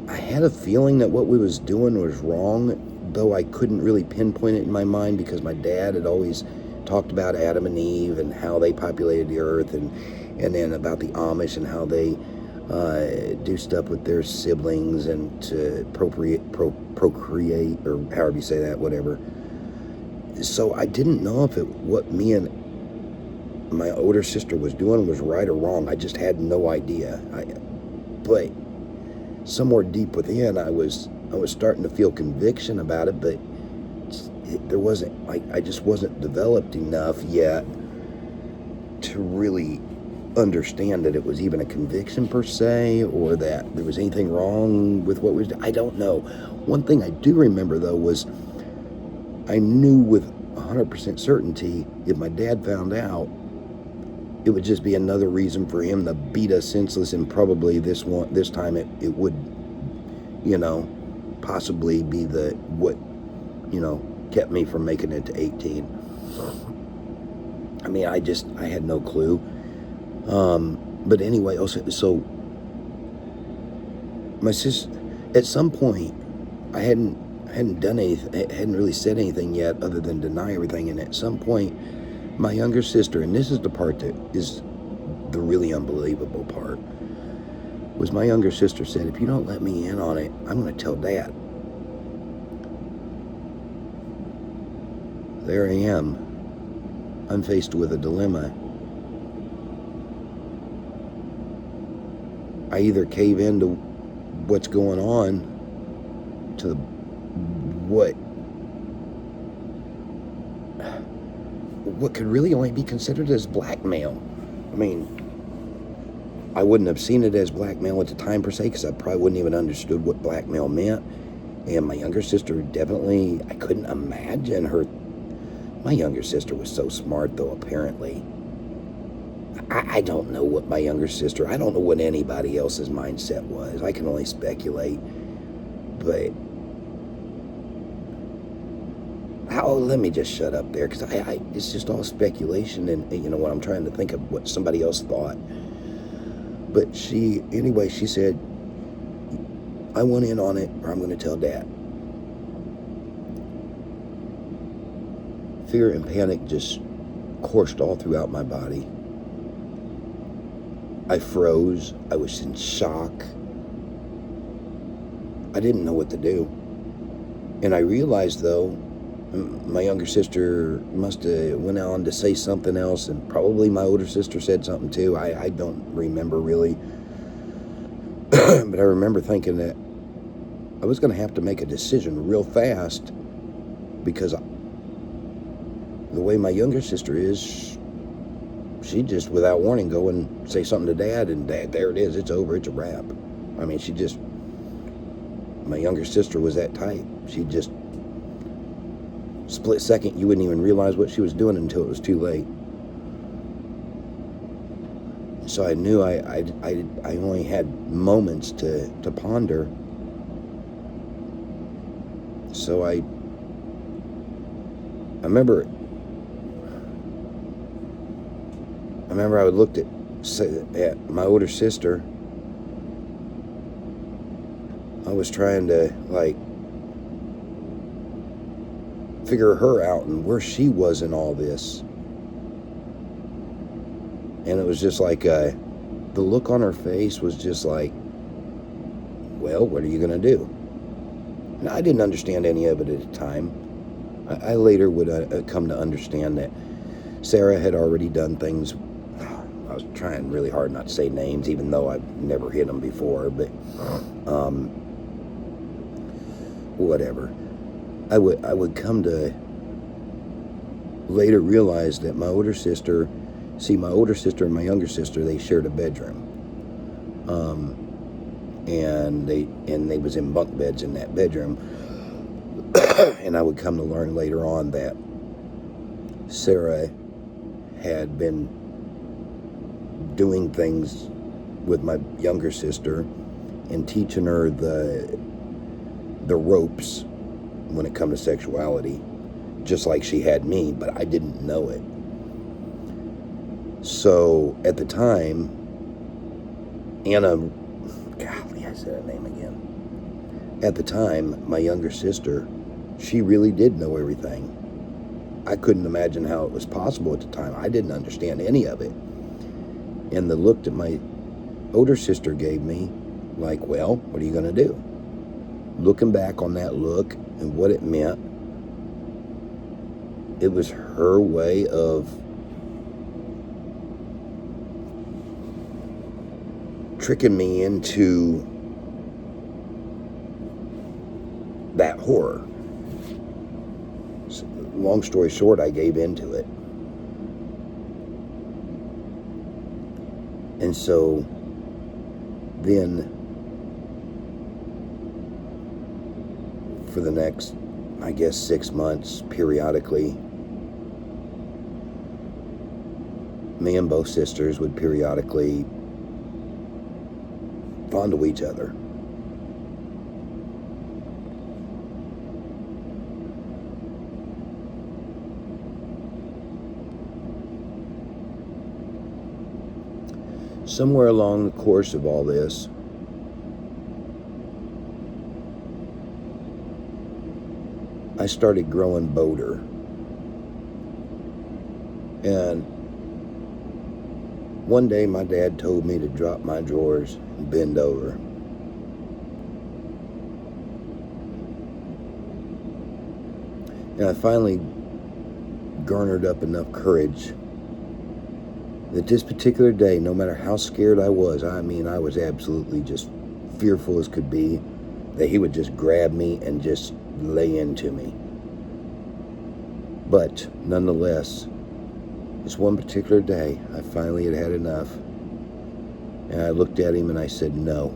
I had a feeling that what we was doing was wrong, though I couldn't really pinpoint it in my mind because my dad had always talked about Adam and Eve and how they populated the earth, and then about the Amish and how they do stuff with their siblings and to procreate, or however you say that, whatever. So I didn't know if what me and my older sister was doing was right or wrong. I just had no idea. But somewhere deep within, I was starting to feel conviction about it, but there wasn't, I just wasn't developed enough yet to really understand that it was even a conviction per se, or that there was anything wrong with what was. I don't know. One thing I do remember though was I knew with 100% certainty if my dad found out, it would just be another reason for him to beat us senseless, and probably this time it would, possibly be what kept me from making it to 18. I mean, I had no clue. But anyway, so my sister, at some point, I hadn't done anything, I hadn't really said anything yet other than deny everything. And at some point, my younger sister, and this is the part that is the really unbelievable part, was my younger sister said, if you don't let me in on it, I'm going to tell Dad. There I am. I'm faced with a dilemma. I either cave into what's going on, to what could really only be considered as blackmail. I mean, I wouldn't have seen it as blackmail at the time per se, because I probably wouldn't even understood what blackmail meant. And my younger sister definitely, I couldn't imagine her. My younger sister was so smart, though, apparently. I don't know what my younger sister, I don't know what anybody else's mindset was. I can only speculate. But, let me just shut up there, because it's just all speculation, and what I'm trying to think of what somebody else thought. But she said, I want in on it, or I'm going to tell Dad. Fear and panic just coursed all throughout my body. I froze. I was in shock. I didn't know what to do. And I realized, though, my younger sister must have went on to say something else, and probably my older sister said something too. I don't remember really. But I remember thinking that I was going to have to make a decision real fast, because the way my younger sister is, she just, without warning, go and say something to Dad, and Dad, there it is, it's over, it's a wrap. I mean, my younger sister was that type. She just, split second, you wouldn't even realize what she was doing until it was too late. So I knew I only had moments to ponder. So I remember I looked at my older sister. I was trying to, figure her out and where she was in all this. And it was just like, the look on her face was just like, well, what are you going to do? And I didn't understand any of it at the time. I later would come to understand that Sarah had already done things. I was trying really hard not to say names, even though I've never hit them before, but whatever. I would come to later realize that my older sister and my younger sister, they shared a bedroom. And they was in bunk beds in that bedroom. And I would come to learn later on that Sarah had been doing things with my younger sister and teaching her the ropes when it come to sexuality, just like she had me, but I didn't know it. So at the time, Anna, golly, I said her name again. At the time, my younger sister, she really did know everything. I couldn't imagine how it was possible at the time. I didn't understand any of it. And the look that my older sister gave me, like, well, what are you going to do? Looking back on that look and what it meant, it was her way of tricking me into that horror. Long story short, I gave into it. And so then for the next, I guess, 6 months, periodically, me and both sisters would periodically fondle each other. Somewhere along the course of all this, I started growing bolder. And one day my dad told me to drop my drawers and bend over. And I finally garnered up enough courage that this particular day, no matter how scared I was, I was absolutely just fearful as could be, that he would just grab me and just lay into me. But nonetheless, this one particular day, I finally had had enough. And I looked at him and I said, no.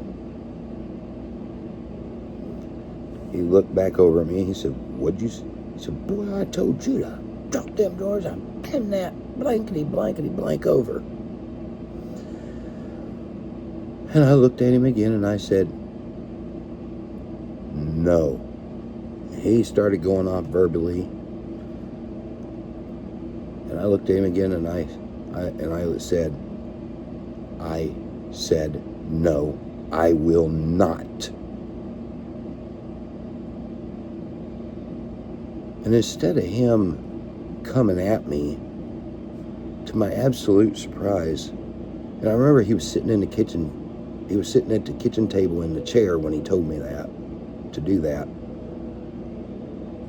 He looked back over at me and he said, what'd you say? He said, boy, I told you to drop them doors. I'm pinning that blankety blank over. And I looked at him again and I said, no. He started going off verbally. And I looked at him again and I said, no, I will not. And instead of him coming at me, to my absolute surprise, and I remember he was sitting at the kitchen table in the chair when he told me to do that.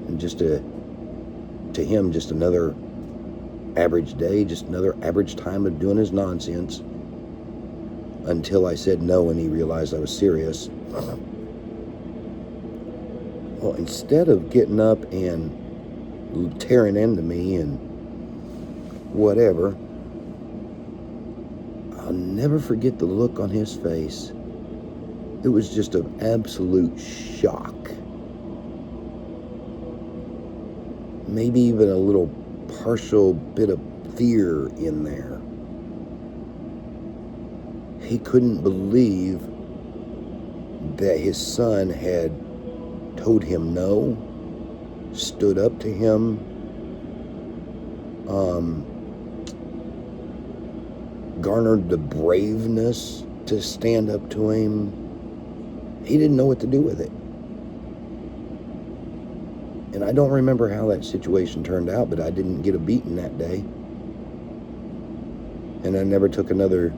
And just to him, just another average day, just another average time of doing his nonsense, until I said no and he realized I was serious. Well, instead of getting up and tearing into me and whatever, I'll never forget the look on his face. It was just an absolute shock. Maybe even a little partial bit of fear in there. He couldn't believe that his son had told him no, stood up to him, garnered the braveness to stand up to him. He didn't know what to do with it. And I don't remember how that situation turned out, but I didn't get a beating that day. And I never took another,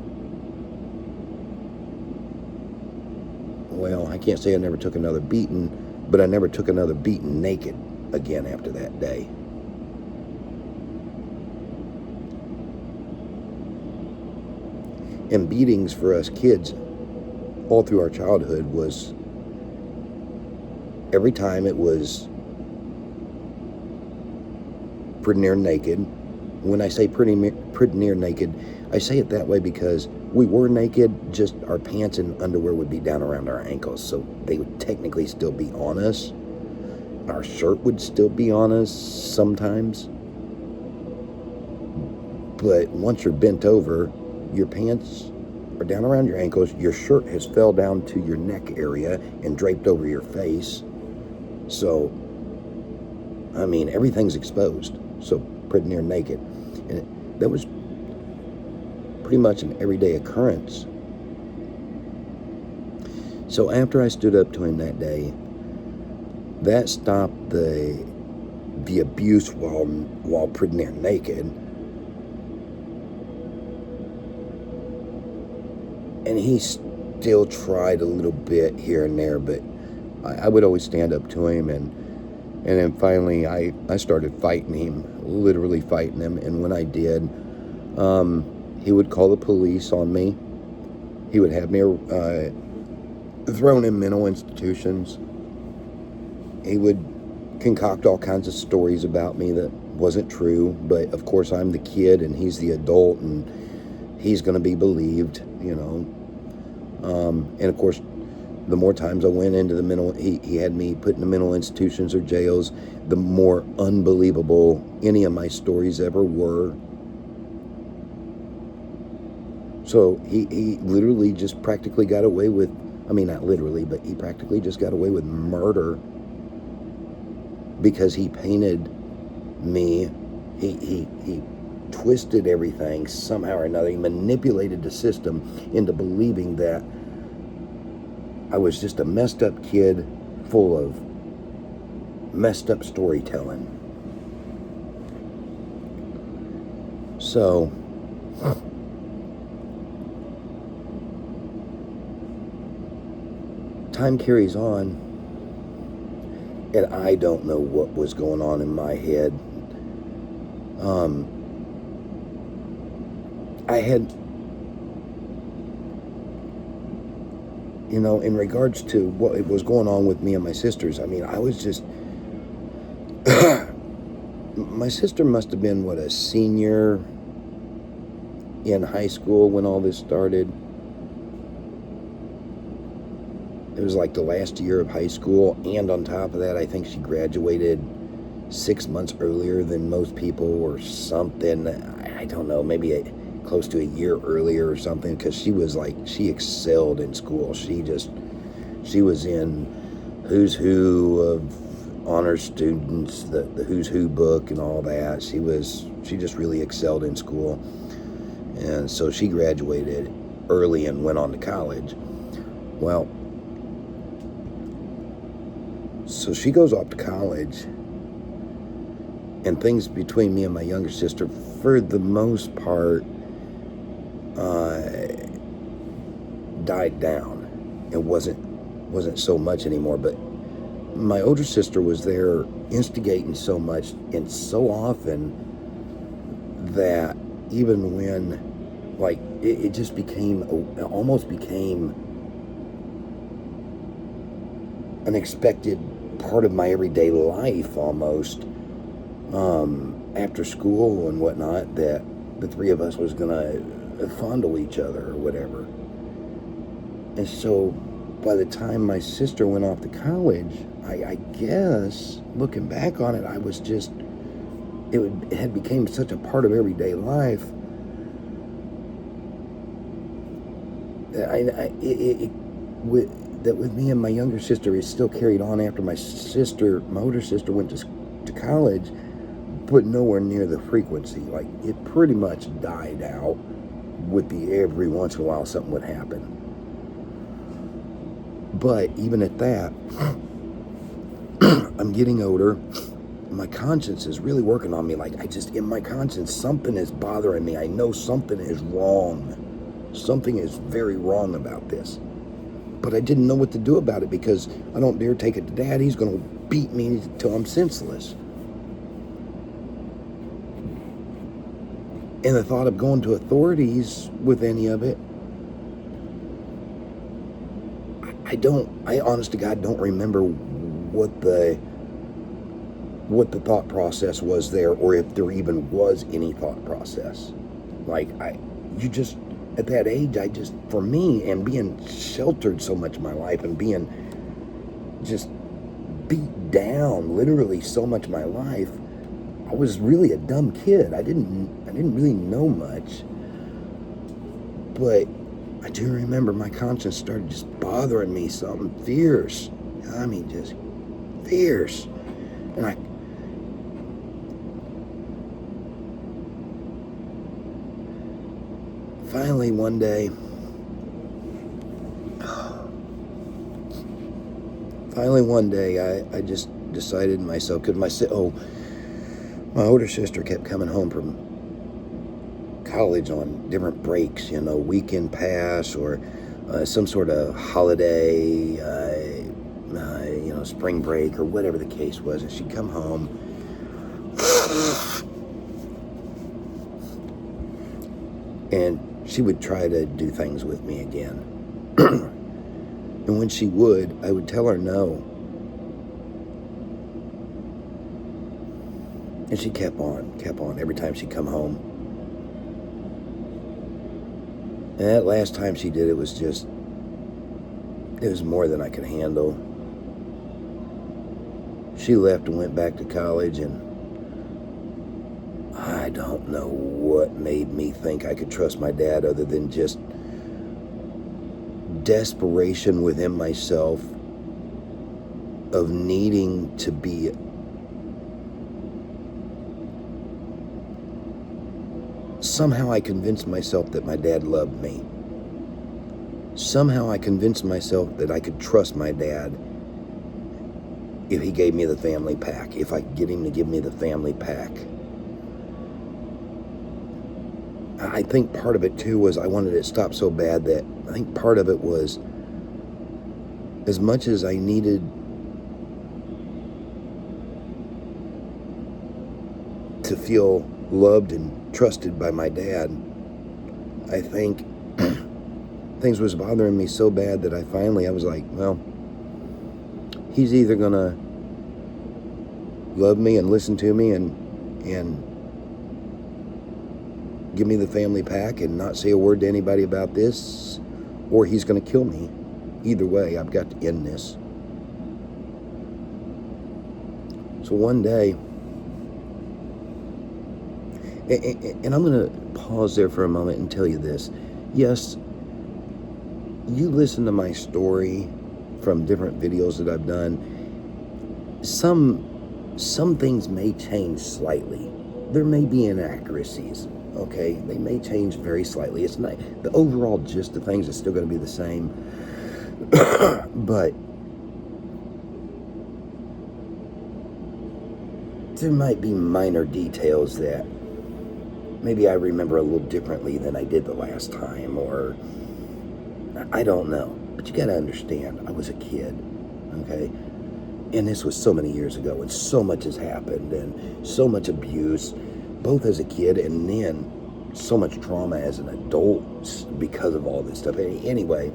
well, I can't say I never took another beating, but I never took another beating naked again after that day. And beatings for us kids all through our childhood was, every time it was pretty near naked. When I say pretty near naked, I say it that way because we were naked, just our pants and underwear would be down around our ankles, so they would technically still be on us. Our shirt would still be on us sometimes. But once you're bent over, your pants are down around your ankles, your shirt has fell down to your neck area and draped over your face. So, everything's exposed. So pretty near naked. And that was pretty much an everyday occurrence. So after I stood up to him that day, that stopped the abuse while pretty near naked. and he still tried a little bit here and there, but I would always stand up to him, and then finally I started fighting him, literally fighting him. And when I did, he would call the police on me. He would have me thrown in mental institutions. He would concoct all kinds of stories about me that wasn't true, but of course I'm the kid and he's the adult, and he's going to be believed, you know. And of course, the more times I went into the he had me put in the mental institutions or jails, the more unbelievable any of my stories ever were. So he literally just practically got away with, I mean, not literally, but he practically just got away with murder because he painted me. He twisted everything somehow or another. He manipulated the system into believing that I was just a messed up kid full of messed up storytelling. So time carries on, and I don't know what was going on in my head. I had, you know, in regards to what was going on with me and my sisters, I mean, I was just, my sister must have been, what, a senior in high school when all this started. It was like the last year of high school, and on top of that, I think she graduated 6 months earlier than most people or something. I don't know, maybe close to a year earlier or something, because she was like, she excelled in school. She was in who's who of honor students, the who's who book and all that. She just really excelled in school. And so she graduated early and went on to college. Well, so she goes off to college, and things between me and my younger sister, for the most part, died down. It wasn't so much anymore, but my older sister was there instigating so much and so often that even when, like, it just almost became an expected part of my everyday life almost, after school and whatnot, that the three of us was gonna fondle each other or whatever. And so by the time my sister went off to college, I guess, looking back on it, I was just, it had become such a part of everyday life that with me and my younger sister, it still carried on after my older sister went to college, but nowhere near the frequency. Like, it pretty much died out with every once in a while something would happen. But even at that, I'm getting older. My conscience is really working on me. Like, in my conscience, something is bothering me. I know something is wrong. Something is very wrong about this. But I didn't know what to do about it, because I don't dare take it to Dad. He's going to beat me till I'm senseless. And the thought of going to authorities with any of it, I honest to God don't remember what the thought process was there, or if there even was any thought process. Like, at that age, for me, and being sheltered so much of my life, and being just beat down literally so much of my life, I was really a dumb kid. I didn't really know much. But I do remember my conscience started just bothering me, something fierce. I mean, just fierce. And finally one day, I just decided to myself, because my older sister kept coming home from college on different breaks, weekend pass or some sort of holiday, spring break or whatever the case was. And she'd come home. And she would try to do things with me again. And when she would, I would tell her no. And she kept on every time she'd come home. And that last time she did, it was more than I could handle. She left and went back to college, and I don't know what made me think I could trust my dad other than just desperation within myself of needing to be somehow I convinced myself that my dad loved me. Somehow I convinced myself that I could trust my dad if he gave me the family pack, if I could get him to give me the family pack. I think part of it too was I wanted it stopped so bad that I think part of it was as much as I needed to feel loved and trusted by my dad, I think things was bothering me so bad that I was like, well, he's either gonna love me and listen to me and give me the family pack and not say a word to anybody about this, or he's gonna kill me. Either way, I've got to end this. So one day, and I'm gonna pause there for a moment and tell you this. Yes, you listen to my story from different videos that I've done. Some things may change slightly. There may be inaccuracies, okay? They may change very slightly. It's not, the overall gist of things is still going to be the same. But there might be minor details that maybe I remember a little differently than I did the last time, or I don't know. But you got to understand, I was a kid, okay? And this was so many years ago, and so much has happened, and so much abuse, both as a kid and then so much trauma as an adult because of all this stuff. Anyway,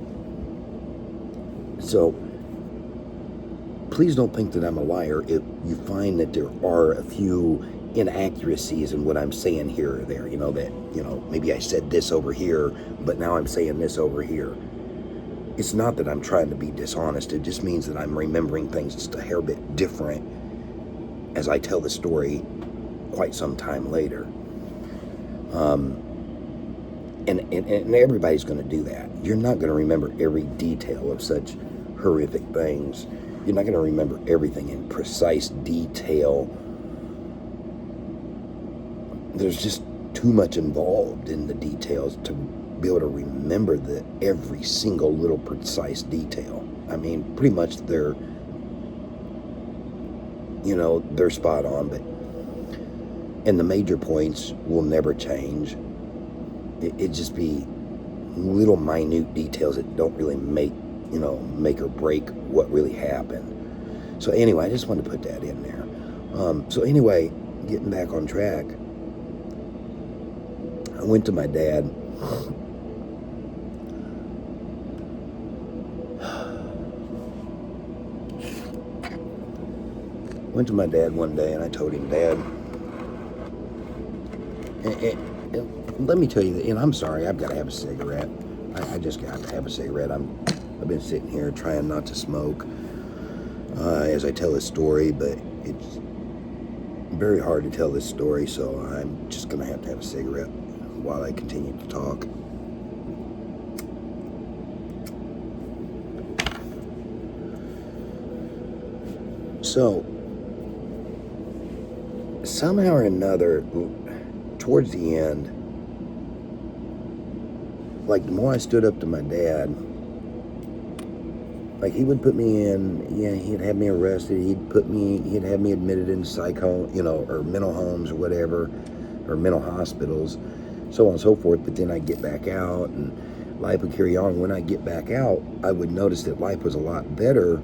so please don't think that I'm a liar if you find that there are a few inaccuracies in what I'm saying here or there. Maybe I said this over here, but now I'm saying this over here. It's not that I'm trying to be dishonest. It just means that I'm remembering things just a hair bit different as I tell the story quite some time later. And everybody's going to do that. You're not going to remember every detail of such horrific things. You're not going to remember everything in precise detail. There's just too much involved in the details to be able to remember every single little precise detail. I mean, pretty much they're spot on, and the major points will never change. It'd just be little minute details that don't really make or break what really happened. So anyway, I just wanted to put that in there. So anyway, getting back on track, I went to my dad. Went to my dad one day and I told him, Dad, and let me tell you that, and I'm sorry, I've got to have a cigarette. I just got to have a cigarette. I've been sitting here trying not to smoke as I tell this story, but it's very hard to tell this story, so I'm just going to have a cigarette while I continue to talk. So, somehow or another, towards the end, like the more I stood up to my dad, like he would put me in, he'd have me arrested, he'd have me admitted in or mental homes or whatever, or mental hospitals. so on and so forth. But then I'd get back out and life would carry on. When I get back out, I would notice that life was a lot better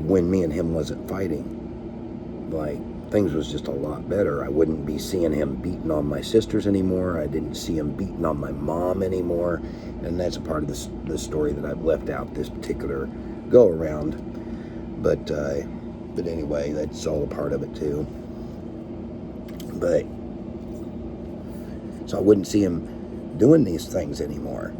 when me and him wasn't fighting. Like, things was just a lot better. I wouldn't be seeing him beating on my sisters anymore. I didn't see him beating on my mom anymore. And that's a part of the story that I've left out this particular go around. But anyway, that's all a part of it too. But so I wouldn't see him doing these things anymore.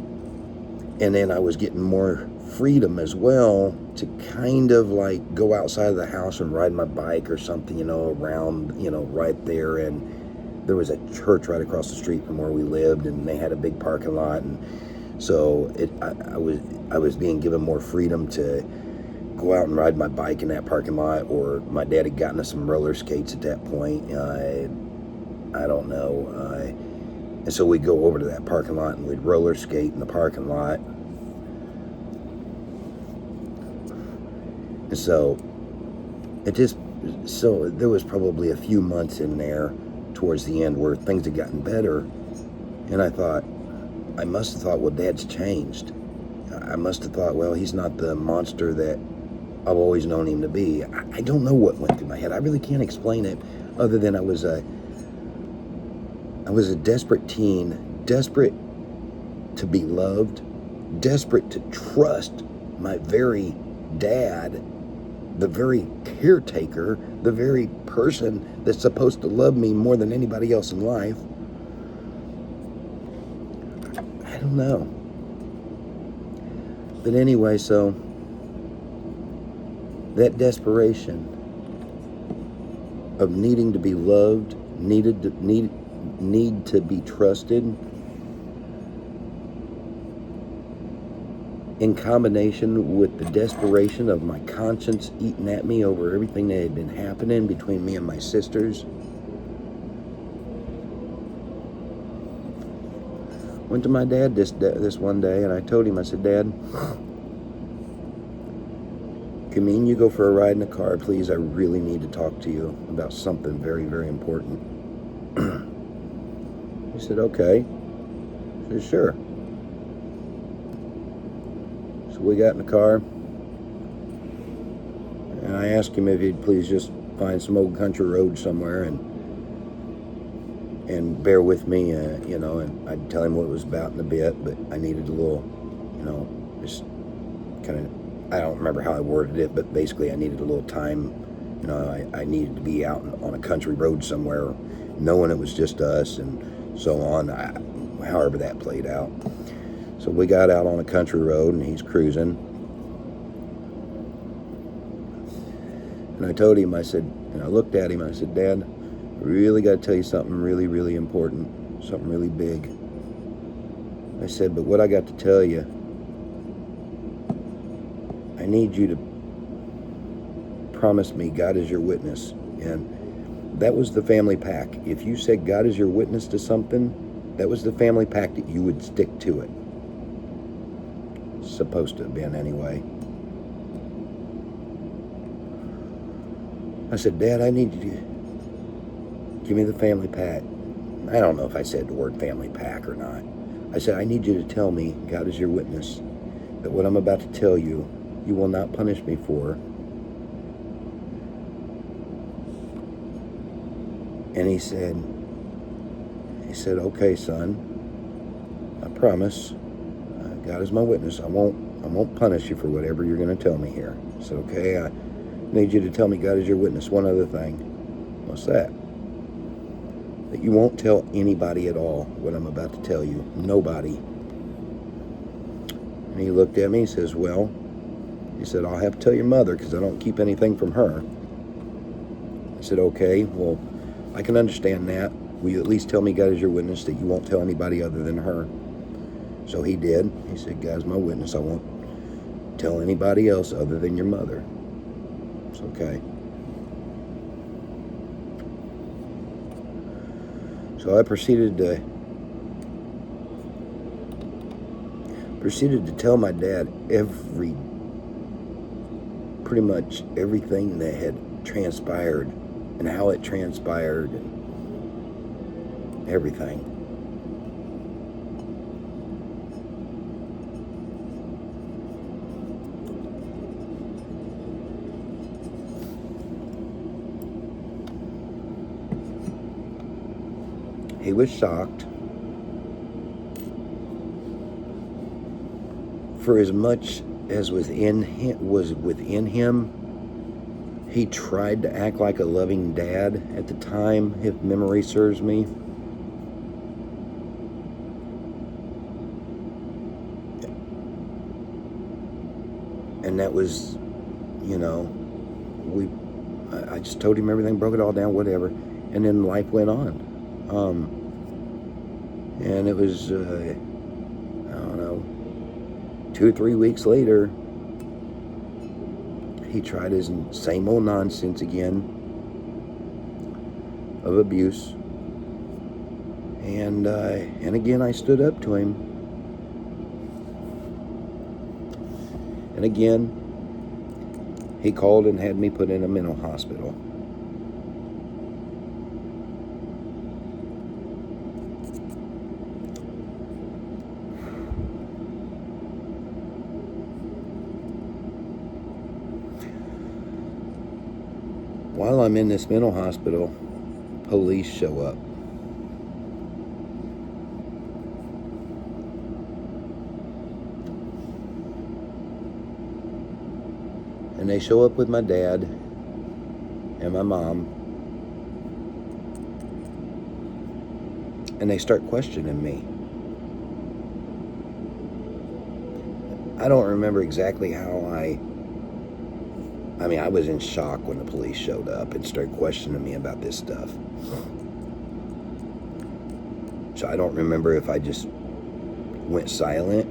And then I was getting more freedom as well to kind of like go outside of the house and ride my bike or something, around, right there. And there was a church right across the street from where we lived, and they had a big parking lot. And so I was being given more freedom to go out and ride my bike in that parking lot. Or my dad had gotten us some roller skates at that point. I don't know. And so we'd go over to that parking lot and we'd roller skate in the parking lot. And so there was probably a few months in there towards the end where things had gotten better. And I must have thought, well, Dad's changed. I must have thought, well, he's not the monster that I've always known him to be. I don't know what went through my head. I really can't explain it, other than I was a desperate teen, desperate to be loved, desperate to trust my very dad, the very caretaker, the very person that's supposed to love me more than anybody else in life. I don't know. But anyway, so that desperation of needing to be loved, need to be trusted, in combination with the desperation of my conscience eating at me over everything that had been happening between me and my sisters. Went to my dad this one day, and I told him, I said, Dad, can me and you go for a ride in the car, please? I really need to talk to you about something very, very important. He said, okay. I said, sure. So we got in the car, and I asked him if he'd please just find some old country road somewhere and bear with me, and I'd tell him what it was about in a bit, but I needed a little, just kind of, I don't remember how I worded it, but basically I needed a little time. I needed to be out on a country road somewhere, knowing it was just us and so on, however that played out. So we got out on a country road, and he's cruising. And I told him, I said, and I looked at him, and I said, Dad, I really got to tell you something really, really important, something really big. I said, but what I got to tell you, I need you to promise me God is your witness. And that was the family pact. If you said God is your witness to something, that was the family pact that you would stick to it. Supposed to have been anyway. I said, Dad, I need you to give me the family pact. I don't know if I said the word family pact or not. I said, I need you to tell me, God is your witness, that what I'm about to tell you, you will not punish me for. And he said, okay, son, I promise. God is my witness. I won't punish you for whatever you're going to tell me here. I said, okay, I need you to tell me God is your witness. One other thing. What's that? That you won't tell anybody at all what I'm about to tell you. Nobody. And he looked at me, he says, well, he said, I'll have to tell your mother because I don't keep anything from her. I said, okay, well, I can understand that. Will you at least tell me God is your witness that you won't tell anybody other than her? So he did. He said, God's my witness. I won't tell anybody else other than your mother. It's okay. So I proceeded to tell my dad pretty much everything that had transpired and how it transpired and everything. He was shocked. For as much as was within him, he tried to act like a loving dad at the time, if memory serves me. And that was, I just told him everything, broke it all down, whatever, and then life went on. And it was, I don't know, 2 or 3 weeks later, he tried his same old nonsense again of abuse. And again, I stood up to him. And again, he called and had me put in a mental hospital. While I'm in this mental hospital, police show up. And they show up with my dad and my mom. And they start questioning me. I don't remember exactly how I was in shock when the police showed up and started questioning me about this stuff. So I don't remember if I just went silent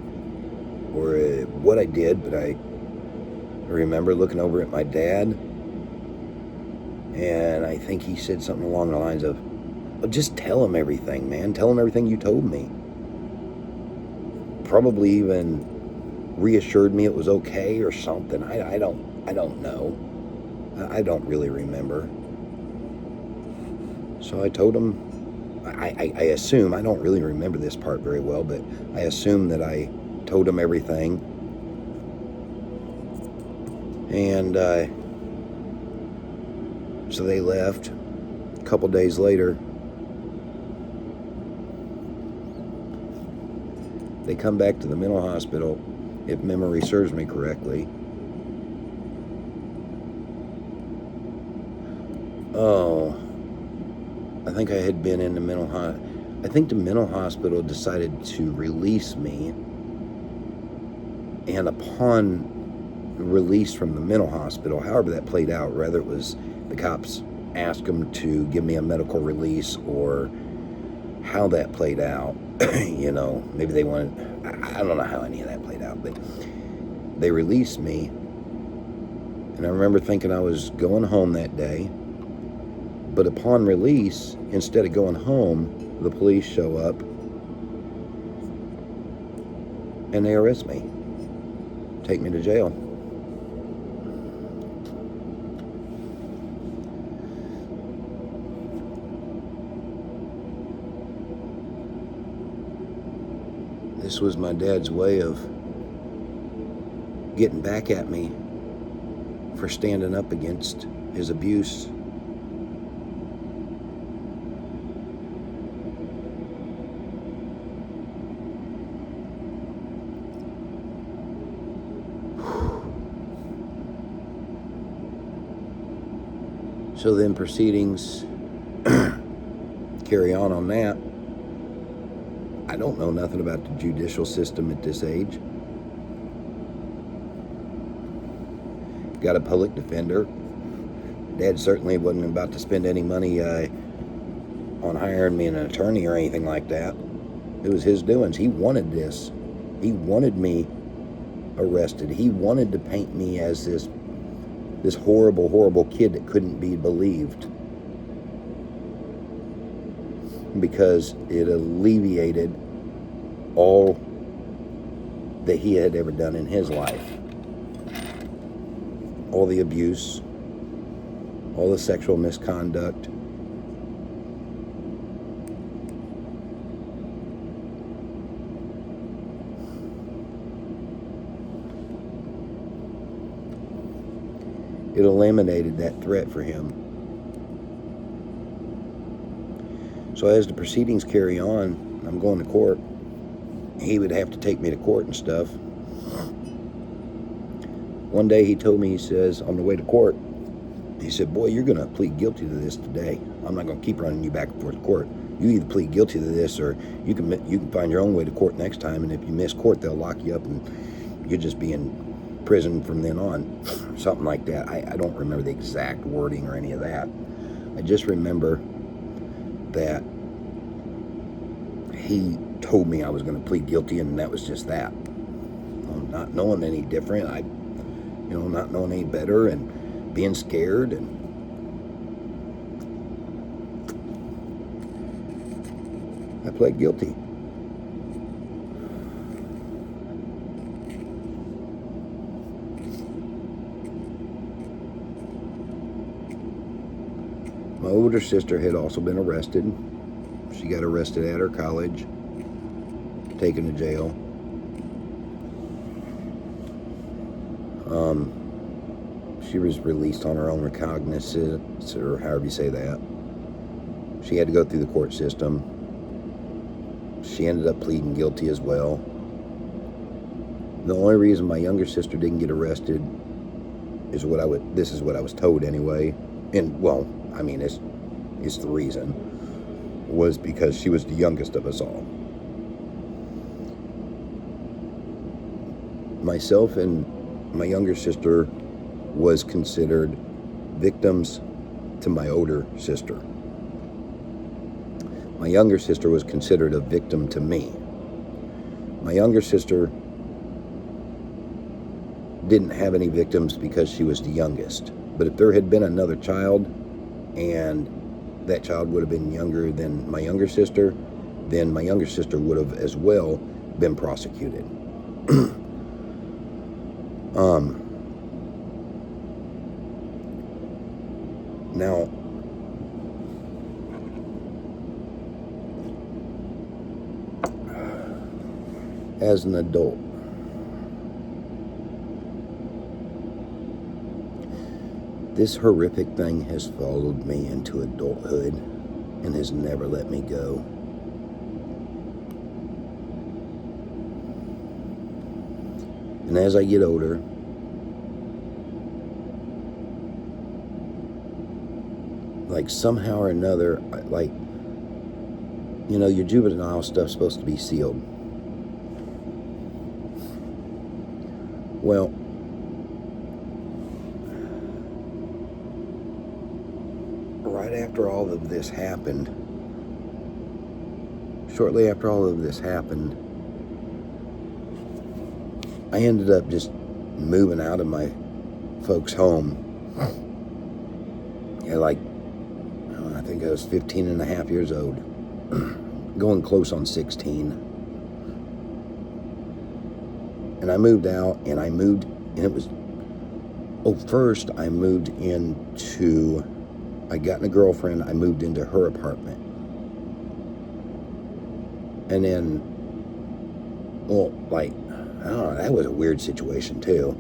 or what I did, but I remember looking over at my dad, and I think he said something along the lines of, well, just tell him everything, man. Tell him everything you told me. Probably even reassured me it was okay or something. I don't know. I don't really remember. So I told him, I assume, I don't really remember this part very well, but I assume that I told him everything. And so they left. A couple days later, they come back to the mental hospital, if memory serves me correctly. Oh, I think I had been in the mental hospital. I think the mental hospital decided to release me. And upon release from the mental hospital, however that played out, whether it was the cops asked them to give me a medical release or how that played out, maybe they wanted, I don't know how any of that played out, but they released me. And I remember thinking I was going home that day, but upon release, instead of going home, the police show up and they arrest me, take me to jail. This was my dad's way of getting back at me for standing up against his abuse. So then proceedings carry on that. I don't know nothing about the judicial system at this age. Got a public defender. Dad certainly wasn't about to spend any money on hiring me an attorney or anything like that. It was his doings. He wanted this. He wanted me arrested. He wanted to paint me as this horrible, horrible kid that couldn't be believed, because it alleviated all that he had ever done in his life. All the abuse, all the sexual misconduct. It eliminated that threat for him. So as the proceedings carry on, I'm going to court. He would have to take me to court and stuff. One day he told me, he says, on the way to court, he said, boy, you're going to plead guilty to this today. I'm not going to keep running you back and forth to court. You either plead guilty to this, or you can find your own way to court next time, and if you miss court, they'll lock you up and you'll just be in prison from then on. Something like that. I don't remember the exact wording or any of that. I just remember that he told me I was going to plead guilty, and that was just that. Not knowing any different, not knowing any better, and being scared, and I pled guilty. My older sister had also been arrested. She got arrested at her college, taken to jail. She was released on her own recognizance, or however you say that. She had to go through the court system. She ended up pleading guilty as well. The only reason my younger sister didn't get arrested is this is what I was told anyway. And well, I mean, it's the reason was because she was the youngest of us all. Myself and my younger sister was considered victims to my older sister. My younger sister was considered a victim to me. My younger sister didn't have any victims because she was the youngest. But if there had been another child and that child would have been younger than my younger sister, then my younger sister would have as well been prosecuted. Now, as an adult, this horrific thing has followed me into adulthood and has never let me go. And as I get older, like somehow or another, your juvenile stuff's supposed to be sealed. Well, right after all of this happened, shortly after all of this happened, I ended up just moving out of my folks' home. Yeah, I think I was 15 and a half years old, going close on 16. And I moved out, and first I moved I got a girlfriend, I moved into her apartment. And then, I don't know, that was a weird situation too.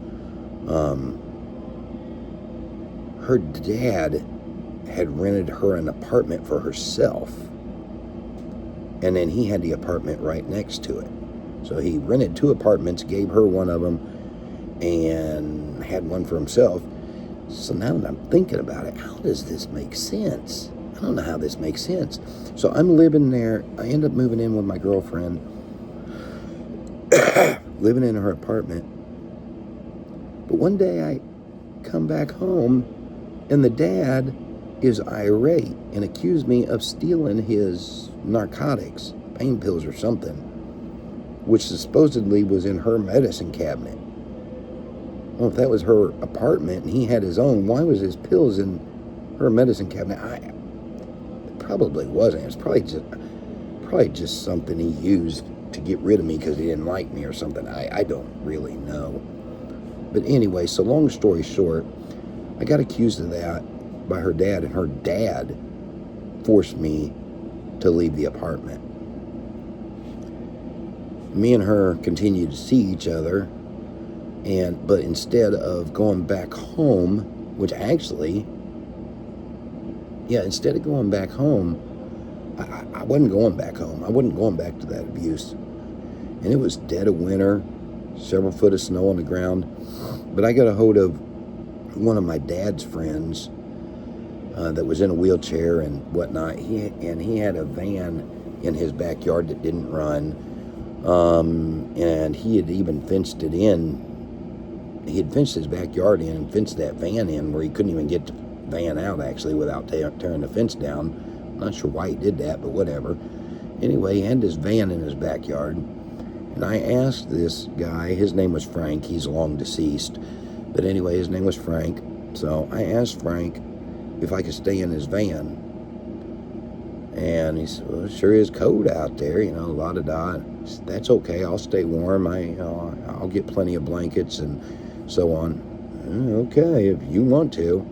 Her dad had rented her an apartment for herself, and then he had the apartment right next to it. So he rented 2 apartments, gave her one of them, and had one for himself. So now that I'm thinking about it, how does this make sense? I don't know how this makes sense. So I'm living there. I end up moving in with my girlfriend, living in her apartment. But one day I come back home, and the dad is irate and accused me of stealing his narcotics, pain pills or something, which supposedly was in her medicine cabinet. Well, if that was her apartment and he had his own, why was his pills in her medicine cabinet? It probably wasn't. It's probably just something he used to get rid of me because he didn't like me or something. I don't really know. But anyway, so long story short, I got accused of that by her dad, and her dad forced me to leave the apartment. Me and her continued to see each other, but instead of going back home, instead of going back home, I wasn't going back home. I wasn't going back to that abuse. And it was dead of winter, several foot of snow on the ground. But I got a hold of one of my dad's friends that was in a wheelchair and whatnot. He had a van in his backyard that didn't run, and he had even fenced it in. He had fenced his backyard in and fenced that van in where he couldn't even get the van out actually without tearing the fence down. Not sure why he did that, but whatever. Anyway, he had this van in his backyard, and I asked this guy, his name was Frank, he's long deceased, but anyway, his name was Frank. So I asked Frank if I could stay in his van. And he said, well, it sure is cold out there, la da da. That's okay, I'll stay warm. I'll get plenty of blankets and so on. Okay, if you want to.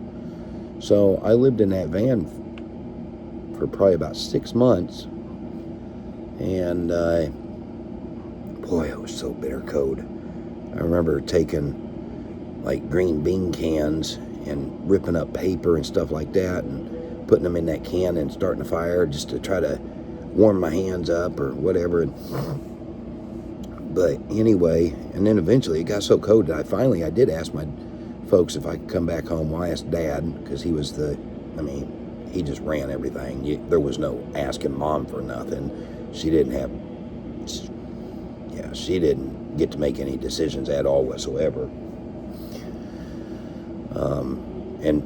So I lived in that van for probably about 6 months. And boy, it was so bitter cold. I remember taking like green bean cans and ripping up paper and stuff like that and putting them in that can and starting a fire just to try to warm my hands up or whatever. But anyway, and then eventually it got so cold that I did ask my folks if I could come back home. Well, I asked Dad because he was he just ran everything. There was no asking Mom for nothing. She didn't get to make any decisions at all whatsoever. And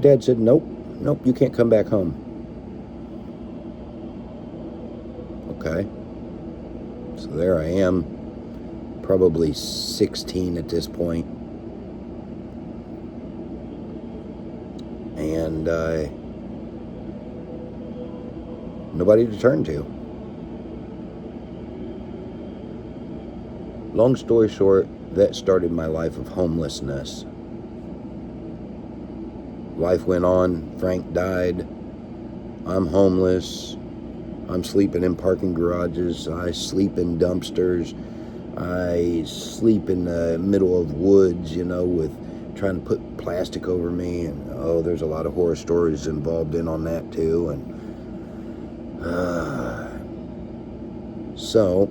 Dad said, nope, you can't come back home. Okay. So there I am, probably 16 at this point. And nobody to turn to. Long story short, that started my life of homelessness. Life went on. Frank died. I'm homeless. I'm sleeping in parking garages. I sleep in dumpsters. I sleep in the middle of woods, with trying to put plastic over me. And there's a lot of horror stories involved on that too. And so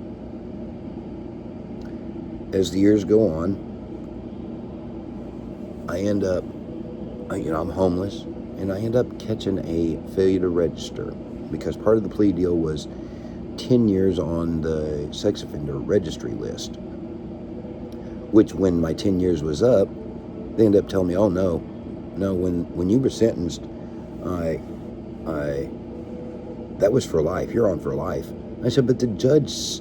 as the years go on, I end up, I'm homeless, and I end up catching a failure to register because part of the plea deal was 10 years on the sex offender registry list, which when my 10 years was up, they ended up telling me, oh no, when you were sentenced, that was for life. You're on for life. I said, but the judge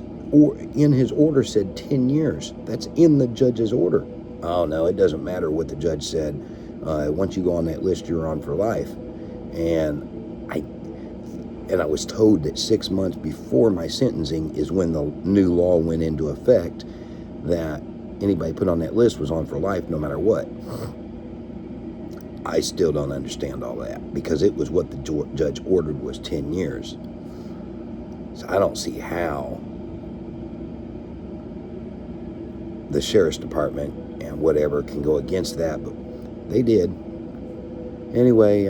in his order said 10 years. That's in the judge's order. Oh no, it doesn't matter what the judge said. Once you go on that list, you're on for life. And I was told that 6 months before my sentencing is when the new law went into effect, that anybody put on that list was on for life no matter what. I still don't understand all that because it was what the judge ordered was 10 years. So I don't see how the sheriff's department and whatever can go against that, but they did. Anyway,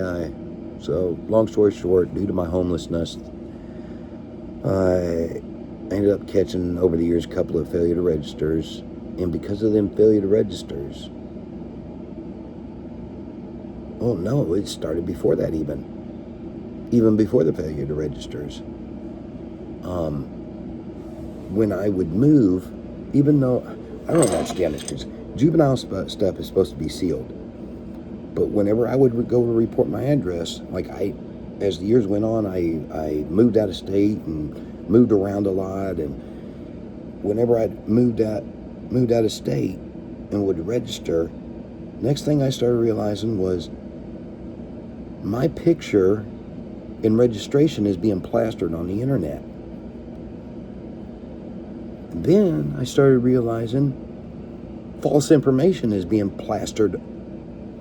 so long story short, due to my homelessness, I ended up catching over the years a couple of failure to registers, and because of them failure to registers, oh no, it started before that even before the failure to registers. When I would move, even though I don't understand this because juvenile stuff is supposed to be sealed. But whenever I would go to report my address, as the years went on, I moved out of state and moved around a lot. And whenever I moved out of state and would register, next thing I started realizing was my picture in registration is being plastered on the internet. And then I started realizing false information is being plastered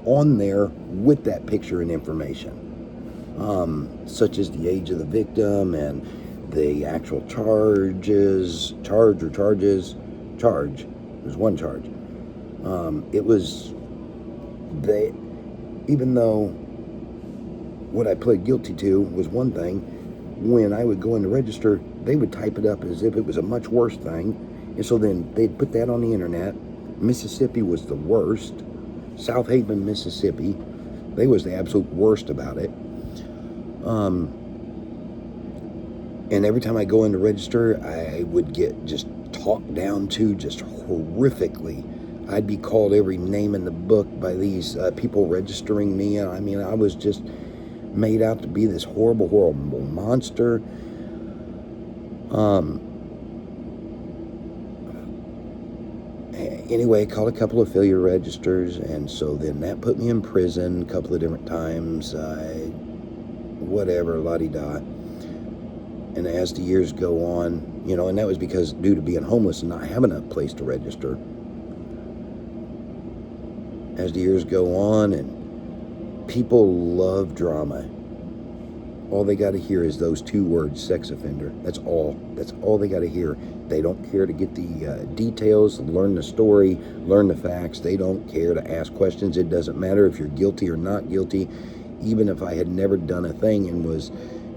on there with that picture and information, such as the age of the victim and the actual charges. There's one charge. Even though what I pled guilty to was one thing, when I would go in to register, they would type it up as if it was a much worse thing. And so then they'd put that on the internet. Mississippi was the worst. South Haven, Mississippi, they was the absolute worst about it. And every time I go in to register, I would get just talked down to just horrifically. I'd be called every name in the book by these people registering me. I mean, I was just made out to be this horrible, horrible monster. Anyway, I called a couple of failure registers, and so then that put me in prison a couple of different times. Whatever, la-di-da. And as the years go on, and that was because due to being homeless and not having a place to register. As the years go on, and people love drama. All they got to hear is those two words, sex offender. That's all they got to hear. They don't care to get the details, learn the story, learn the facts. They don't care to ask questions. It doesn't matter if you're guilty or not guilty. Even if I had never done a thing and was,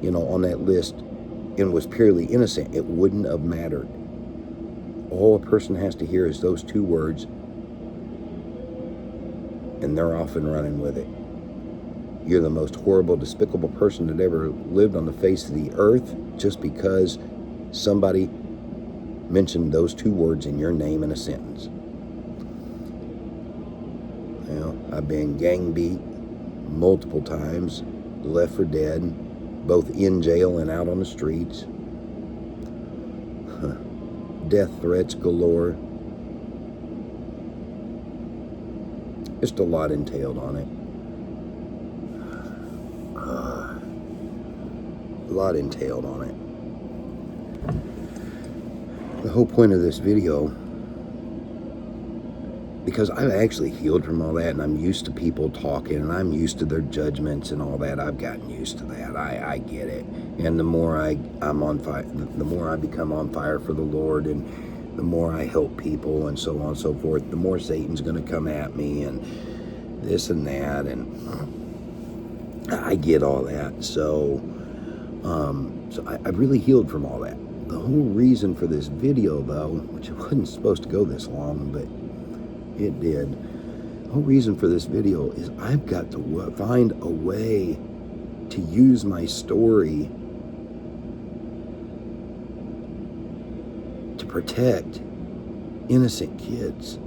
on that list and was purely innocent, it wouldn't have mattered. All a person has to hear is those two words, and they're off and running with it. You're the most horrible, despicable person that ever lived on the face of the earth just because somebody mentioned those two words in your name in a sentence. I've been gang beat multiple times, left for dead, both in jail and out on the streets. Death threats galore. Just a lot entailed on it. A lot entailed on it. The whole point of this video, because I've actually healed from all that, and I'm used to people talking, and I'm used to their judgments and all that. I've gotten used to that. I get it. And the more I'm on fire, the more I become on fire for the Lord, and the more I help people, and so on and so forth, the more Satan's going to come at me, and this and that, and I get all that. So I've really healed from all that. The whole reason for this video, though, which it wasn't supposed to go this long, but it did. The whole reason for this video is I've got to find a way to use my story to protect innocent kids.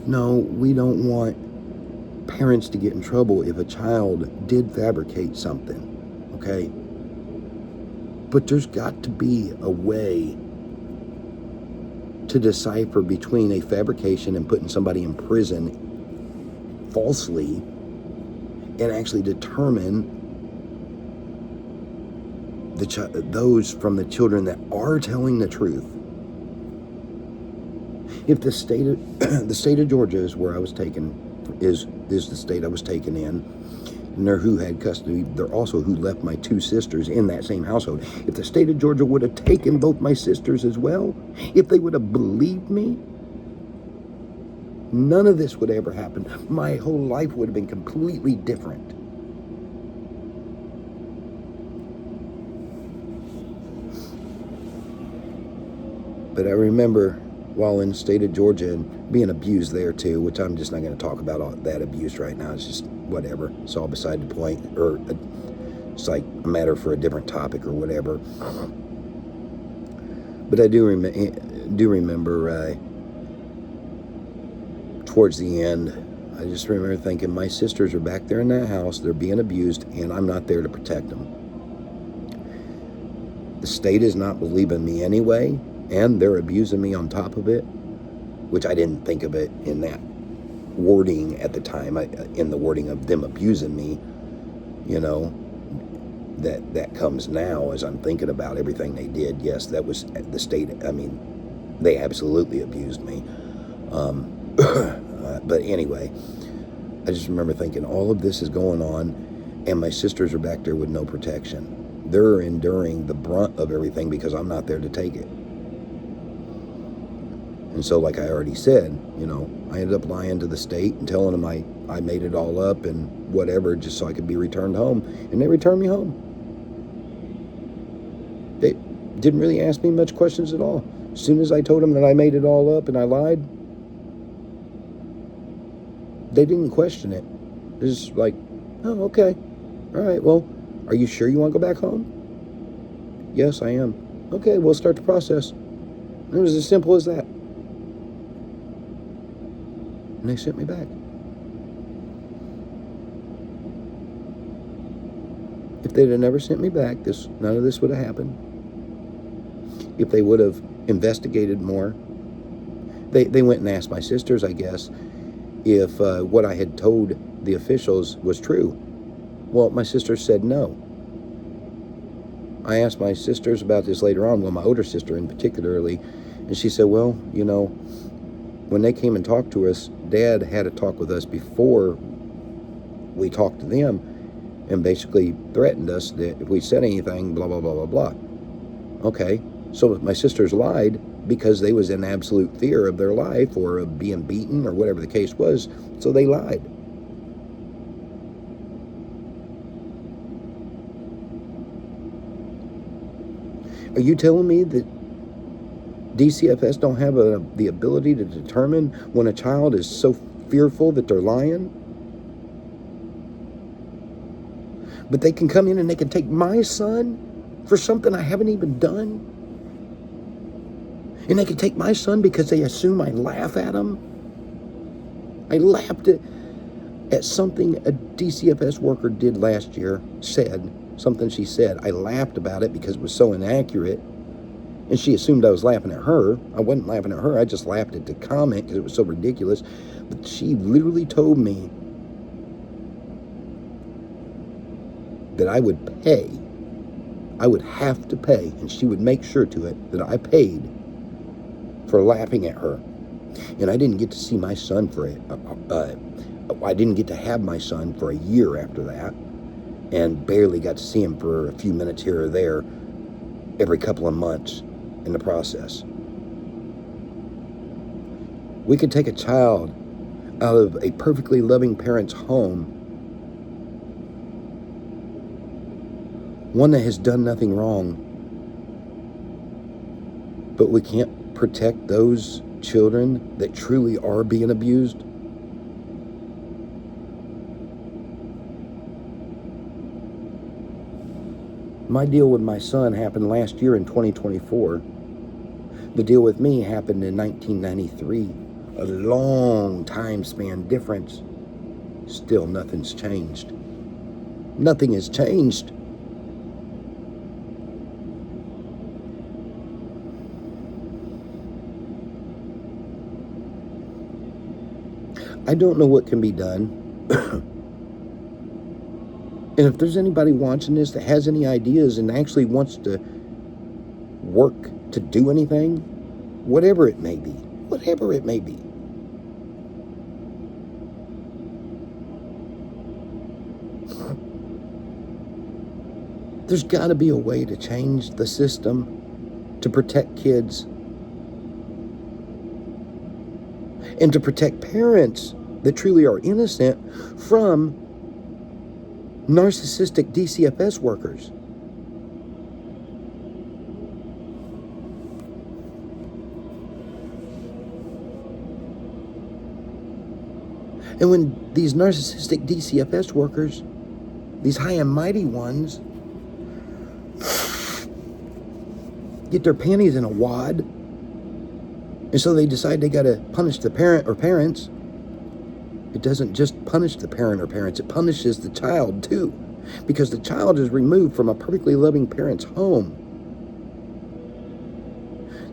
No, we don't want parents to get in trouble if a child did fabricate something, okay? But there's got to be a way to decipher between a fabrication and putting somebody in prison falsely and actually determine those from the children that are telling the truth. If the state of Georgia is where I was taken, is the state I was taken in, and they're who had custody, they're also who left my two sisters in that same household. If the state of Georgia would have taken both my sisters as well, if they would have believed me, none of this would ever happen. My whole life would have been completely different. But I remember while in the state of Georgia and being abused there too, which I'm just not going to talk about all that abuse right now. It's just whatever. It's all beside the point, or it's like a matter for a different topic or whatever. But I do remember towards the end, I just remember thinking, my sisters are back there in that house, they're being abused, and I'm not there to protect them. The state is not believing me anyway, and they're abusing me on top of it, which I didn't think of it in that wording at the time, in the wording of them abusing me, that comes now as I'm thinking about everything they did. Yes, that was the state. I mean, they absolutely abused me. But anyway, I just remember thinking all of this is going on, and my sisters are back there with no protection. They're enduring the brunt of everything because I'm not there to take it. And so, like I already said, I ended up lying to the state and telling them I made it all up and whatever, just so I could be returned home. And they returned me home. Didn't really ask me much questions at all. As soon as I told them that I made it all up and I lied, they didn't question it. It was just like, oh, okay. All right, well, are you sure you want to go back home? Yes, I am. Okay, we'll start the process. It was as simple as that. And they sent me back. If they'd have never sent me back, none of this would have happened. If they would have investigated more, they went and asked my sisters, I guess, if what I had told the officials was true. Well, my sisters said no. I asked my sisters about this later on, well, my older sister in particularly, and she said, well, when they came and talked to us, Dad had a talk with us before we talked to them and basically threatened us that if we said anything, blah, blah, blah, blah, blah. Okay, so my sisters lied because they was in absolute fear of their life or of being beaten or whatever the case was, so they lied. Are you telling me that DCFS don't have the ability to determine when a child is so fearful that they're lying? But they can come in and they can take my son for something I haven't even done? And they can take my son because they assume I laugh at him? I laughed at something a DCFS worker did last year, something she said. I laughed about it because it was so inaccurate. And she assumed I was laughing at her. I wasn't laughing at her. I just laughed at the comment because it was so ridiculous. But she literally told me that I would pay. I would have to pay, and she would make sure to it that I paid for laughing at her. And I didn't get to see my son I didn't get to have my son for a year after that, and barely got to see him for a few minutes here or there every couple of months in the process. We could take a child out of a perfectly loving parent's home, one that has done nothing wrong, but we can't protect those children that truly are being abused. My deal with my son happened last year in 2024. The deal with me happened in 1993. A long time span difference. Still nothing's changed. Nothing has changed. I don't know what can be done. And if there's anybody watching this that has any ideas and actually wants to work to do anything, whatever it may be, there's got to be a way to change the system to protect kids and to protect parents that truly are innocent from narcissistic DCFS workers. And when these narcissistic DCFS workers, these high and mighty ones, get their panties in a wad, and so they decide they got to punish the parent or parents, it doesn't just punish the parent or parents, it punishes the child too, because the child is removed from a perfectly loving parent's home.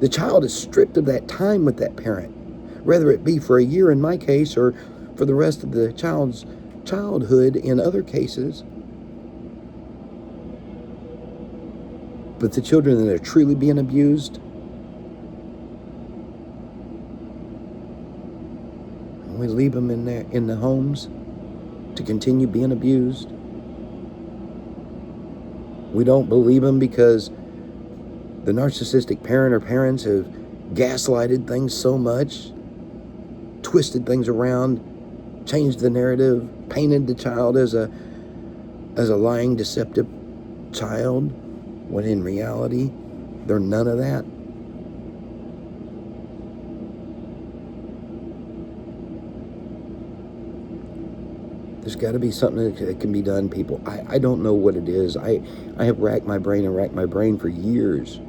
The child is stripped of that time with that parent, whether it be for a year in my case or for the rest of the child's childhood in other cases. But the children that are truly being abused, we leave them in the homes to continue being abused. We don't believe them because the narcissistic parent or parents have gaslighted things so much, twisted things around, changed the narrative, painted the child as a lying, deceptive child, when in reality They're none of that. There's got to be something that can be done, people. I don't know what it is. I have racked my brain for years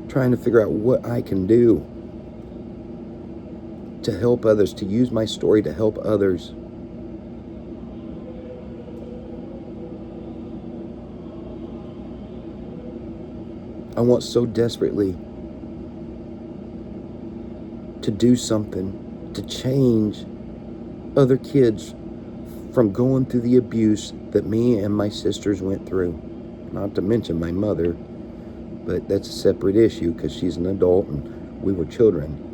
trying to figure out what I can do to help others, to use my story to help others. I want so desperately to do something to change other kids from going through the abuse that me and my sisters went through. Not to mention my mother, but that's a separate issue because she's an adult and we were children.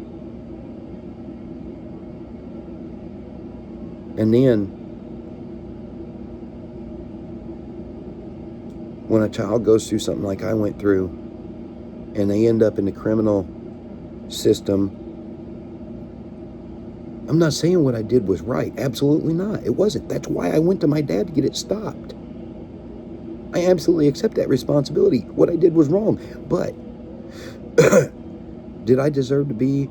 And then when a child goes through something like I went through and they end up in the criminal system, I'm not saying what I did was right. Absolutely not. It wasn't. That's why I went to my dad to get it stopped. I absolutely accept that responsibility. What I did was wrong. But did I deserve to be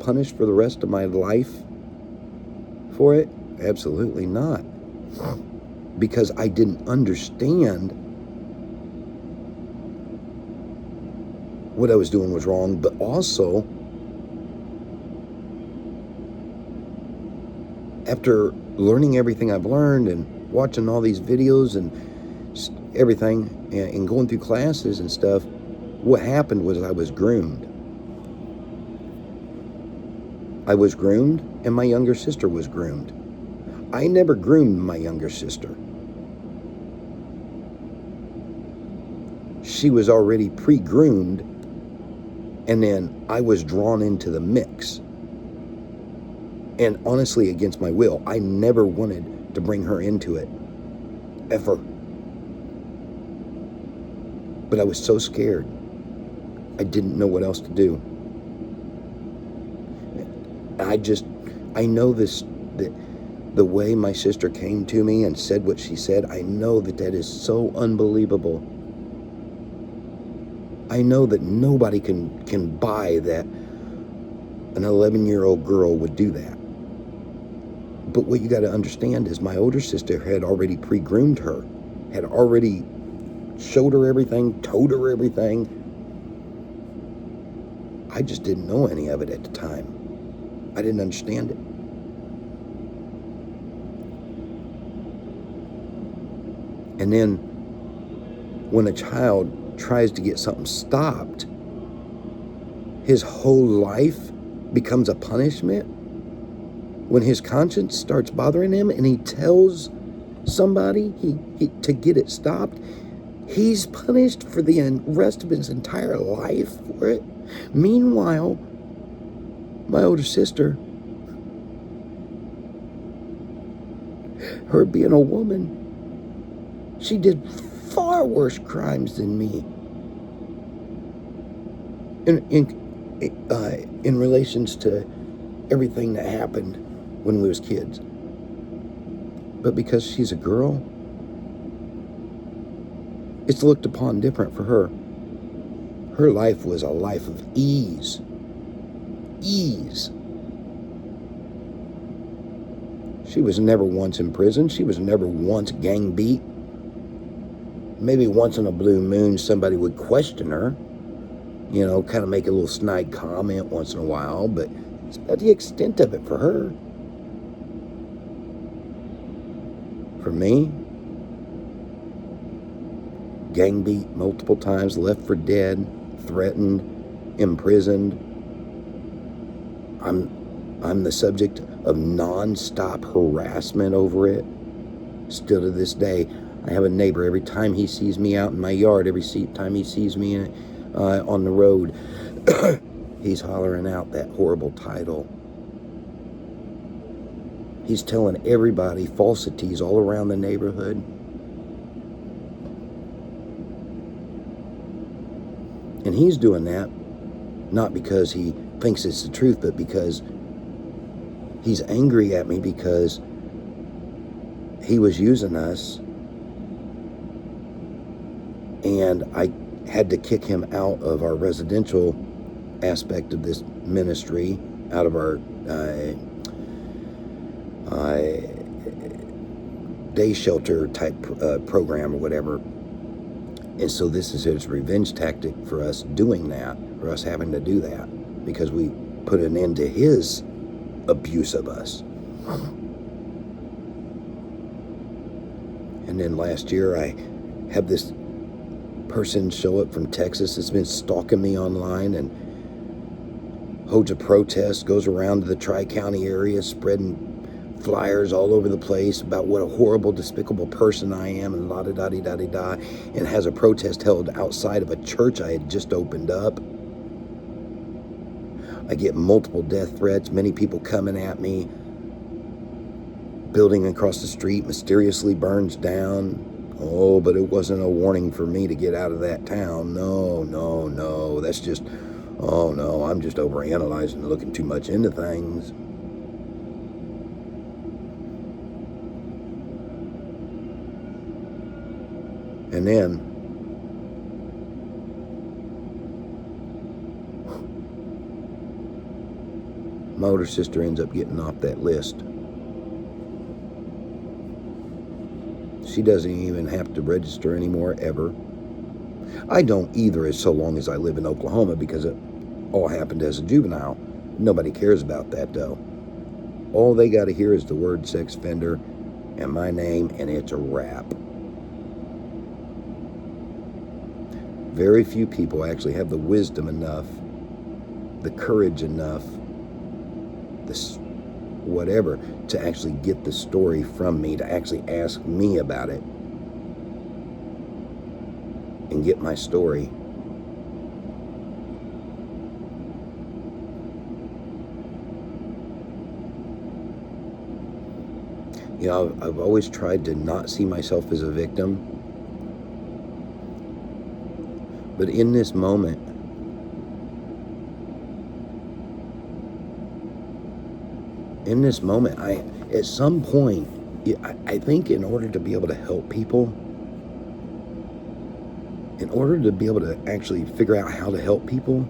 punished for the rest of my life for it? Absolutely not. Because I didn't understand what I was doing was wrong, but also after learning everything I've learned and watching all these videos and everything and going through classes and stuff, what happened was I was groomed. I was groomed and my younger sister was groomed. I never groomed my younger sister. She was already pre-groomed, and then I was drawn into the mix. And honestly, against my will, I never wanted to bring her into it, ever. But I was so scared. I didn't know what else to do. I know this, that the way my sister came to me and said what she said, I know that is so unbelievable. I know that nobody can buy that an 11-year-old girl would do that. But what you got to understand is my older sister had already pre-groomed her, had already showed her everything, told her everything. I just didn't know any of it at the time. I didn't understand it. And then when a child tries to get something stopped, his whole life becomes a punishment. When his conscience starts bothering him and he tells somebody to get it stopped, he's punished for the rest of his entire life for it. Meanwhile, my older sister, her being a woman, she did far worse crimes than me in relations to everything that happened when we was kids. But because she's a girl, it's looked upon different for her. Her life was a life of ease. Ease. She was never once in prison. She was never once gang beat. Maybe once in a blue moon somebody would question her, you know, kind of make a little snide comment once in a while, but it's about the extent of it for her. For me, gang beat multiple times, left for dead, threatened, imprisoned. I'm the subject of non-stop harassment over it. Still to this day, I have a neighbor, every time he sees me out in my yard, every time he sees me on the road, he's hollering out that horrible title. He's telling everybody falsities all around the neighborhood. And he's doing that not because he thinks it's the truth, but because he's angry at me because he was using us. And had to kick him out of our residential aspect of this ministry, out of our day shelter type program or whatever. And so this is his revenge tactic for us doing that, for us having to do that, because we put an end to his abuse of us. And then last year I have this person show up from Texas that's been stalking me online and holds a protest, goes around to the Tri-County area spreading flyers all over the place about what a horrible, despicable person I am, and la-da-da-dee-da-dee-da, and has a protest held outside of a church I had just opened up. I get multiple death threats, many people coming at me. Building across the street mysteriously burns down. Oh, but it wasn't a warning for me to get out of that town. No. That's just, oh no, I'm just overanalyzing and looking too much into things. And then my older sister ends up getting off that list. She doesn't even have to register anymore, ever. I don't either, as so long as I live in Oklahoma, because it all happened as a juvenile. Nobody cares about that, though. All they got to hear is the word sex offender and my name, and it's a wrap. Very few people actually have the wisdom enough, the courage enough, this whatever, to actually get the story from me, to actually ask me about it and get my story. You know, I've always tried to not see myself as a victim, but in this moment, at some point, I think in order to be able to help people, in order to be able to actually figure out how to help people,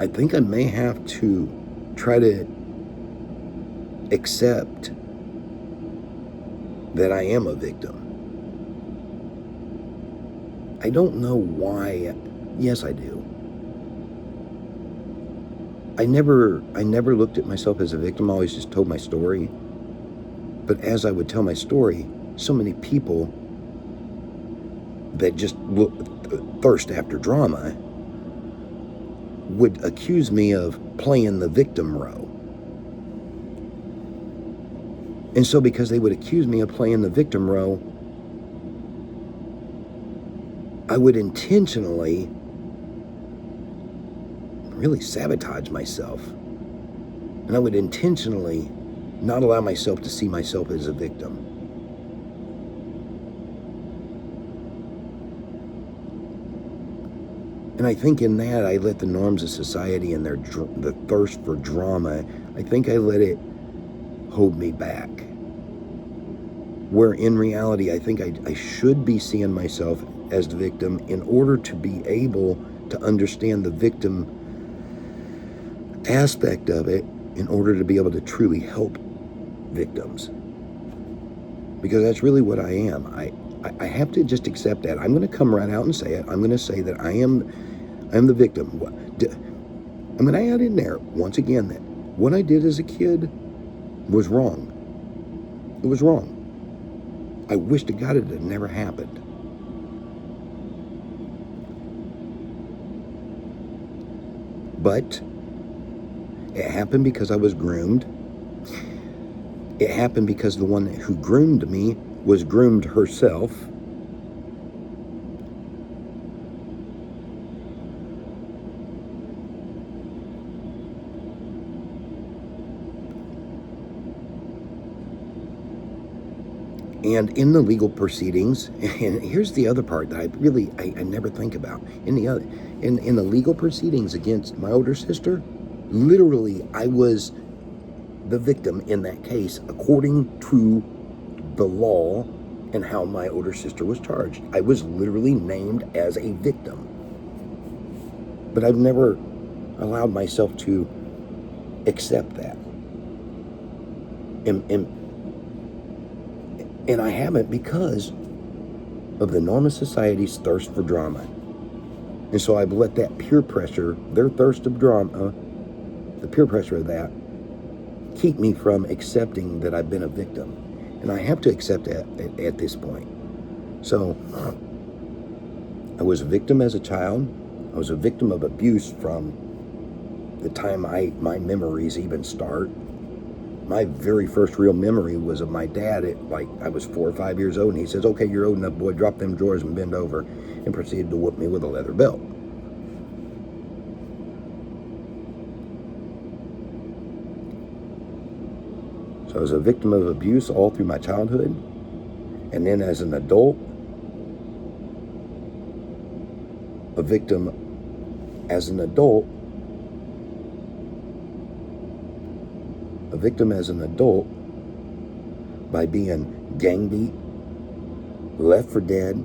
I think I may have to try to accept that I am a victim. I don't know why. Yes, I do. I never looked at myself as a victim. I always just told my story. But as I would tell my story, so many people that just thirst after drama would accuse me of playing the victim role. And so because they would accuse me of playing the victim role, I would intentionally really sabotage myself. And I would intentionally not allow myself to see myself as a victim. And I think in that, I let the norms of society and the thirst for drama, I think I let it hold me back. Where in reality, I think I should be seeing myself as the victim in order to be able to understand the victim aspect of it, in order to be able to truly help victims. Because that's really what I am. I have to just accept that. I'm going to come right out and say it. I'm going to say that I am the victim. I'm going to add in there, once again, that what I did as a kid was wrong. It was wrong. I wish to God it had never happened. But it happened because I was groomed. It happened because the one who groomed me was groomed herself. And in the legal proceedings, and here's the other part that I never think about. In the legal proceedings against my older sister, literally I was the victim in that case, according to the law and how my older sister was charged. I was literally named as a victim. But I've never allowed myself to accept that. And I haven't because of the normal society's thirst for drama. And so I've let that peer pressure, their thirst of drama, the peer pressure of that, keep me from accepting that I've been a victim. And I have to accept that at this point. So I was a victim as a child. I was a victim of abuse from the time my memories even start. My very first real memory was of my dad at, like, I was 4 or 5 years old, and he says, "Okay, you're old enough, boy, drop them drawers and bend over," and proceeded to whoop me with a leather belt. So I was a victim of abuse all through my childhood. And then as an adult, a victim as an adult, by being gang beat, left for dead,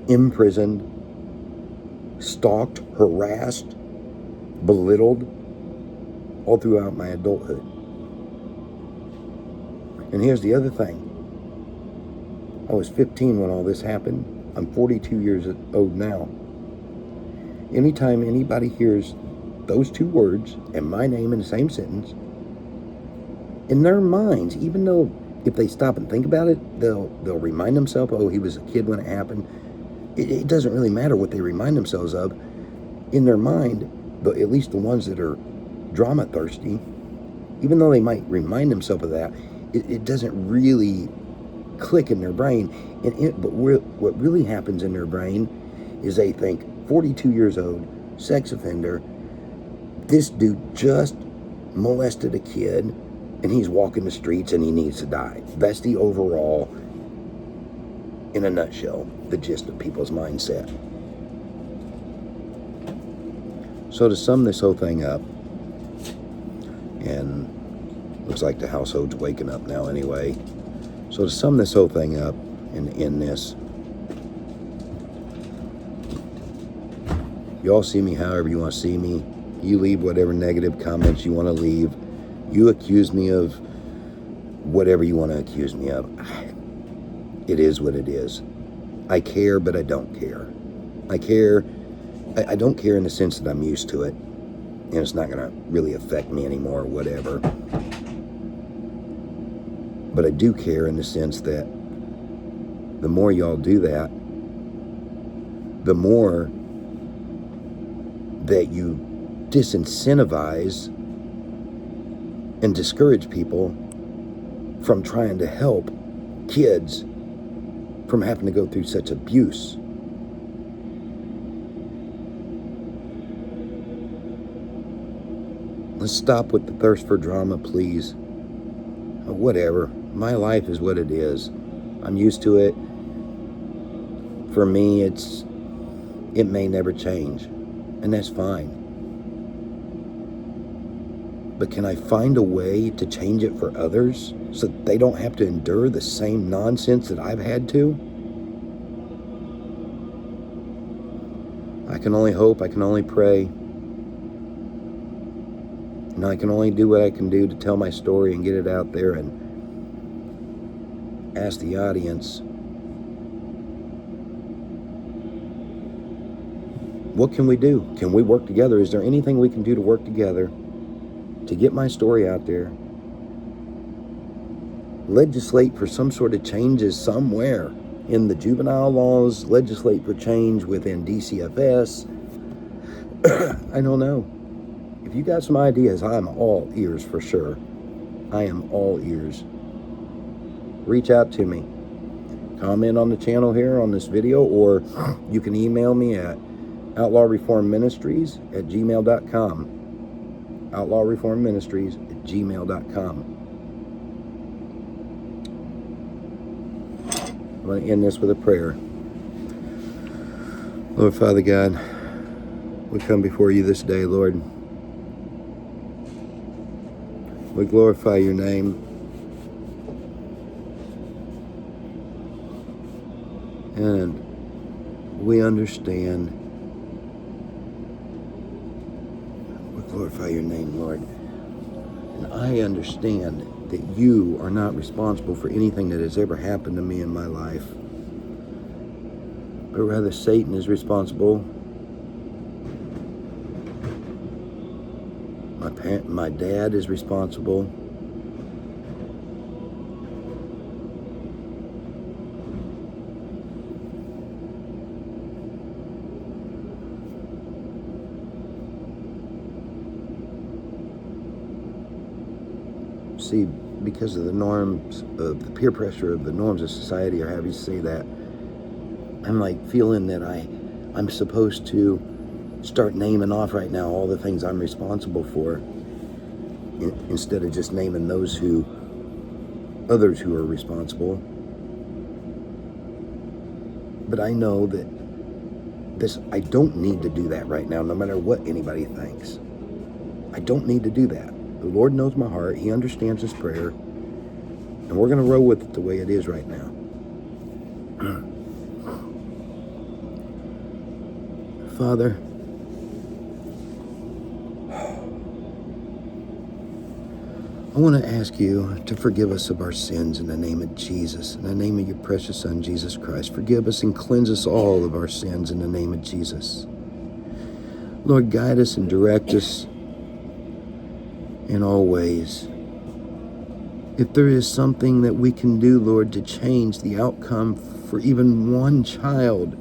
imprisoned, stalked, harassed, belittled, all throughout my adulthood. And here's the other thing. I was 15 when all this happened. I'm 42 years old now. Anytime anybody hears those two words and my name in the same sentence, in their minds, even though if they stop and think about it, they'll remind themselves, oh, he was a kid when it happened. It doesn't really matter what they remind themselves of. In their mind, at least the ones that are drama thirsty, even though they might remind themselves of that, it doesn't really click in their brain. But what really happens in their brain is they think, 42 years old, sex offender, this dude just molested a kid, and he's walking the streets and he needs to die. That's the overall, in a nutshell, the gist of people's mindset. So to sum this whole thing up, and looks like the household's waking up now anyway. So to sum this whole thing up and end this, you all see me however you want to see me. You leave whatever negative comments you want to leave. You accuse me of whatever you want to accuse me of. It is what it is. I care, but I don't care. I care. I don't care in the sense that I'm used to it, and it's not going to really affect me anymore or whatever. But I do care in the sense that the more y'all do that, the more that you disincentivize and discourage people from trying to help kids from having to go through such abuse. Let's stop with the thirst for drama, please. Whatever. My life is what it is. I'm used to it. For me, it may never change, and that's fine. But can I find a way to change it for others so that they don't have to endure the same nonsense that I've had to? I can only hope, I can only pray. And I can only do what I can do to tell my story and get it out there and ask the audience, what can we do? Can we work together? Is there anything we can do to work together to get my story out there? Legislate for some sort of changes somewhere in the juvenile laws, legislate for change within DCFS. I don't know. If you got some ideas, I'm all ears for sure. I am all ears. Reach out to me. Comment on the channel here on this video, or you can email me at outlawreformministries@gmail.com. outlawreformministries@gmail.com. I'm going to end this with a prayer. Lord Father God, we come before you this day, Lord. We glorify your name. And we understand. We glorify your name, Lord. And I understand that you are not responsible for anything that has ever happened to me in my life, but rather Satan is responsible. My dad is responsible. See, because of the norms of the peer pressure of the norms of society, or have you say that, I'm like feeling that I'm supposed to start naming off right now all the things I'm responsible for, instead of just naming others who are responsible. But I know that I don't need to do that right now, no matter what anybody thinks. I don't need to do that. The Lord knows my heart. He understands this prayer. And we're going to roll with it the way it is right now. Father, I want to ask you to forgive us of our sins in the name of Jesus, in the name of your precious Son, Jesus Christ. Forgive us and cleanse us all of our sins in the name of Jesus. Lord, guide us and direct us in all ways. If there is something that we can do, Lord, to change the outcome for even one child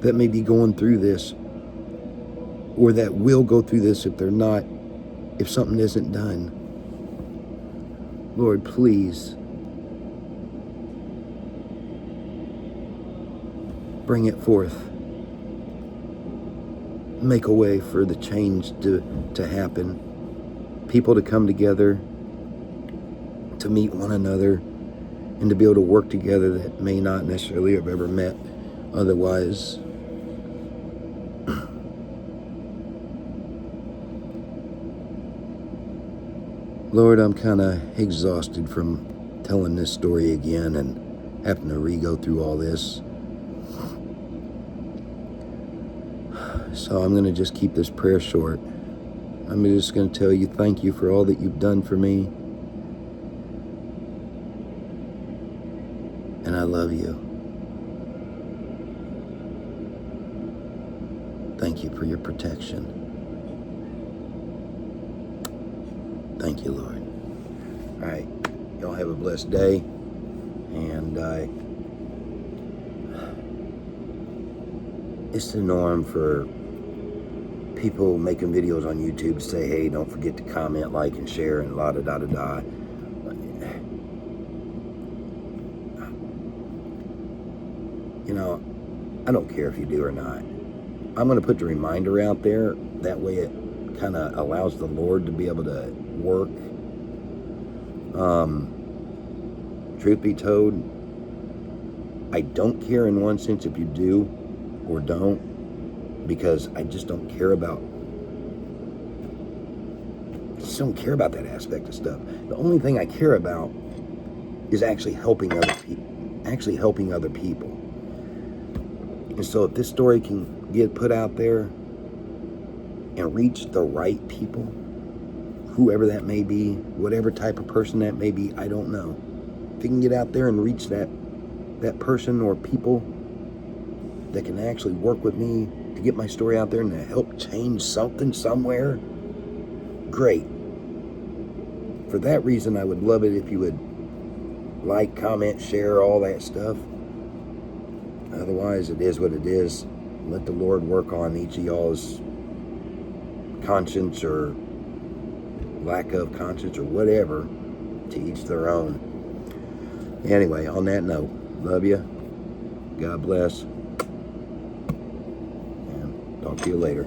that may be going through this, or that will go through this if something isn't done, Lord, please bring it forth. Make a way for the change to happen. People to come together, to meet one another, and to be able to work together that may not necessarily have ever met otherwise. Lord, I'm kind of exhausted from telling this story again and having to re-go through all this. So I'm going to just keep this prayer short. I'm just going to tell you thank you for all that you've done for me. And I love you. Thank you for your protection. Thank you, Lord. All right. Y'all have a blessed day. And it's the norm for people making videos on YouTube to say, hey, don't forget to comment, like, and share, and la-da-da-da-da. You know, I don't care if you do or not. I'm going to put the reminder out there. That way it kind of allows the Lord to be able to work. Truth be told, I don't care in one sense if you do or don't, because I just don't care about that aspect of stuff. The only thing I care about is actually helping other people. And so if this story can get put out there and reach the right people, whoever that may be, whatever type of person that may be, I don't know. If it can get out there and reach that person or people that can actually work with me to get my story out there and to help change something somewhere, great. For that reason, I would love it if you would like, comment, share, all that stuff. Otherwise, it is what it is. Let the Lord work on each of y'all's conscience or lack of conscience or whatever, to each their own. Anyway, on that note, love you. God bless. And talk to you later.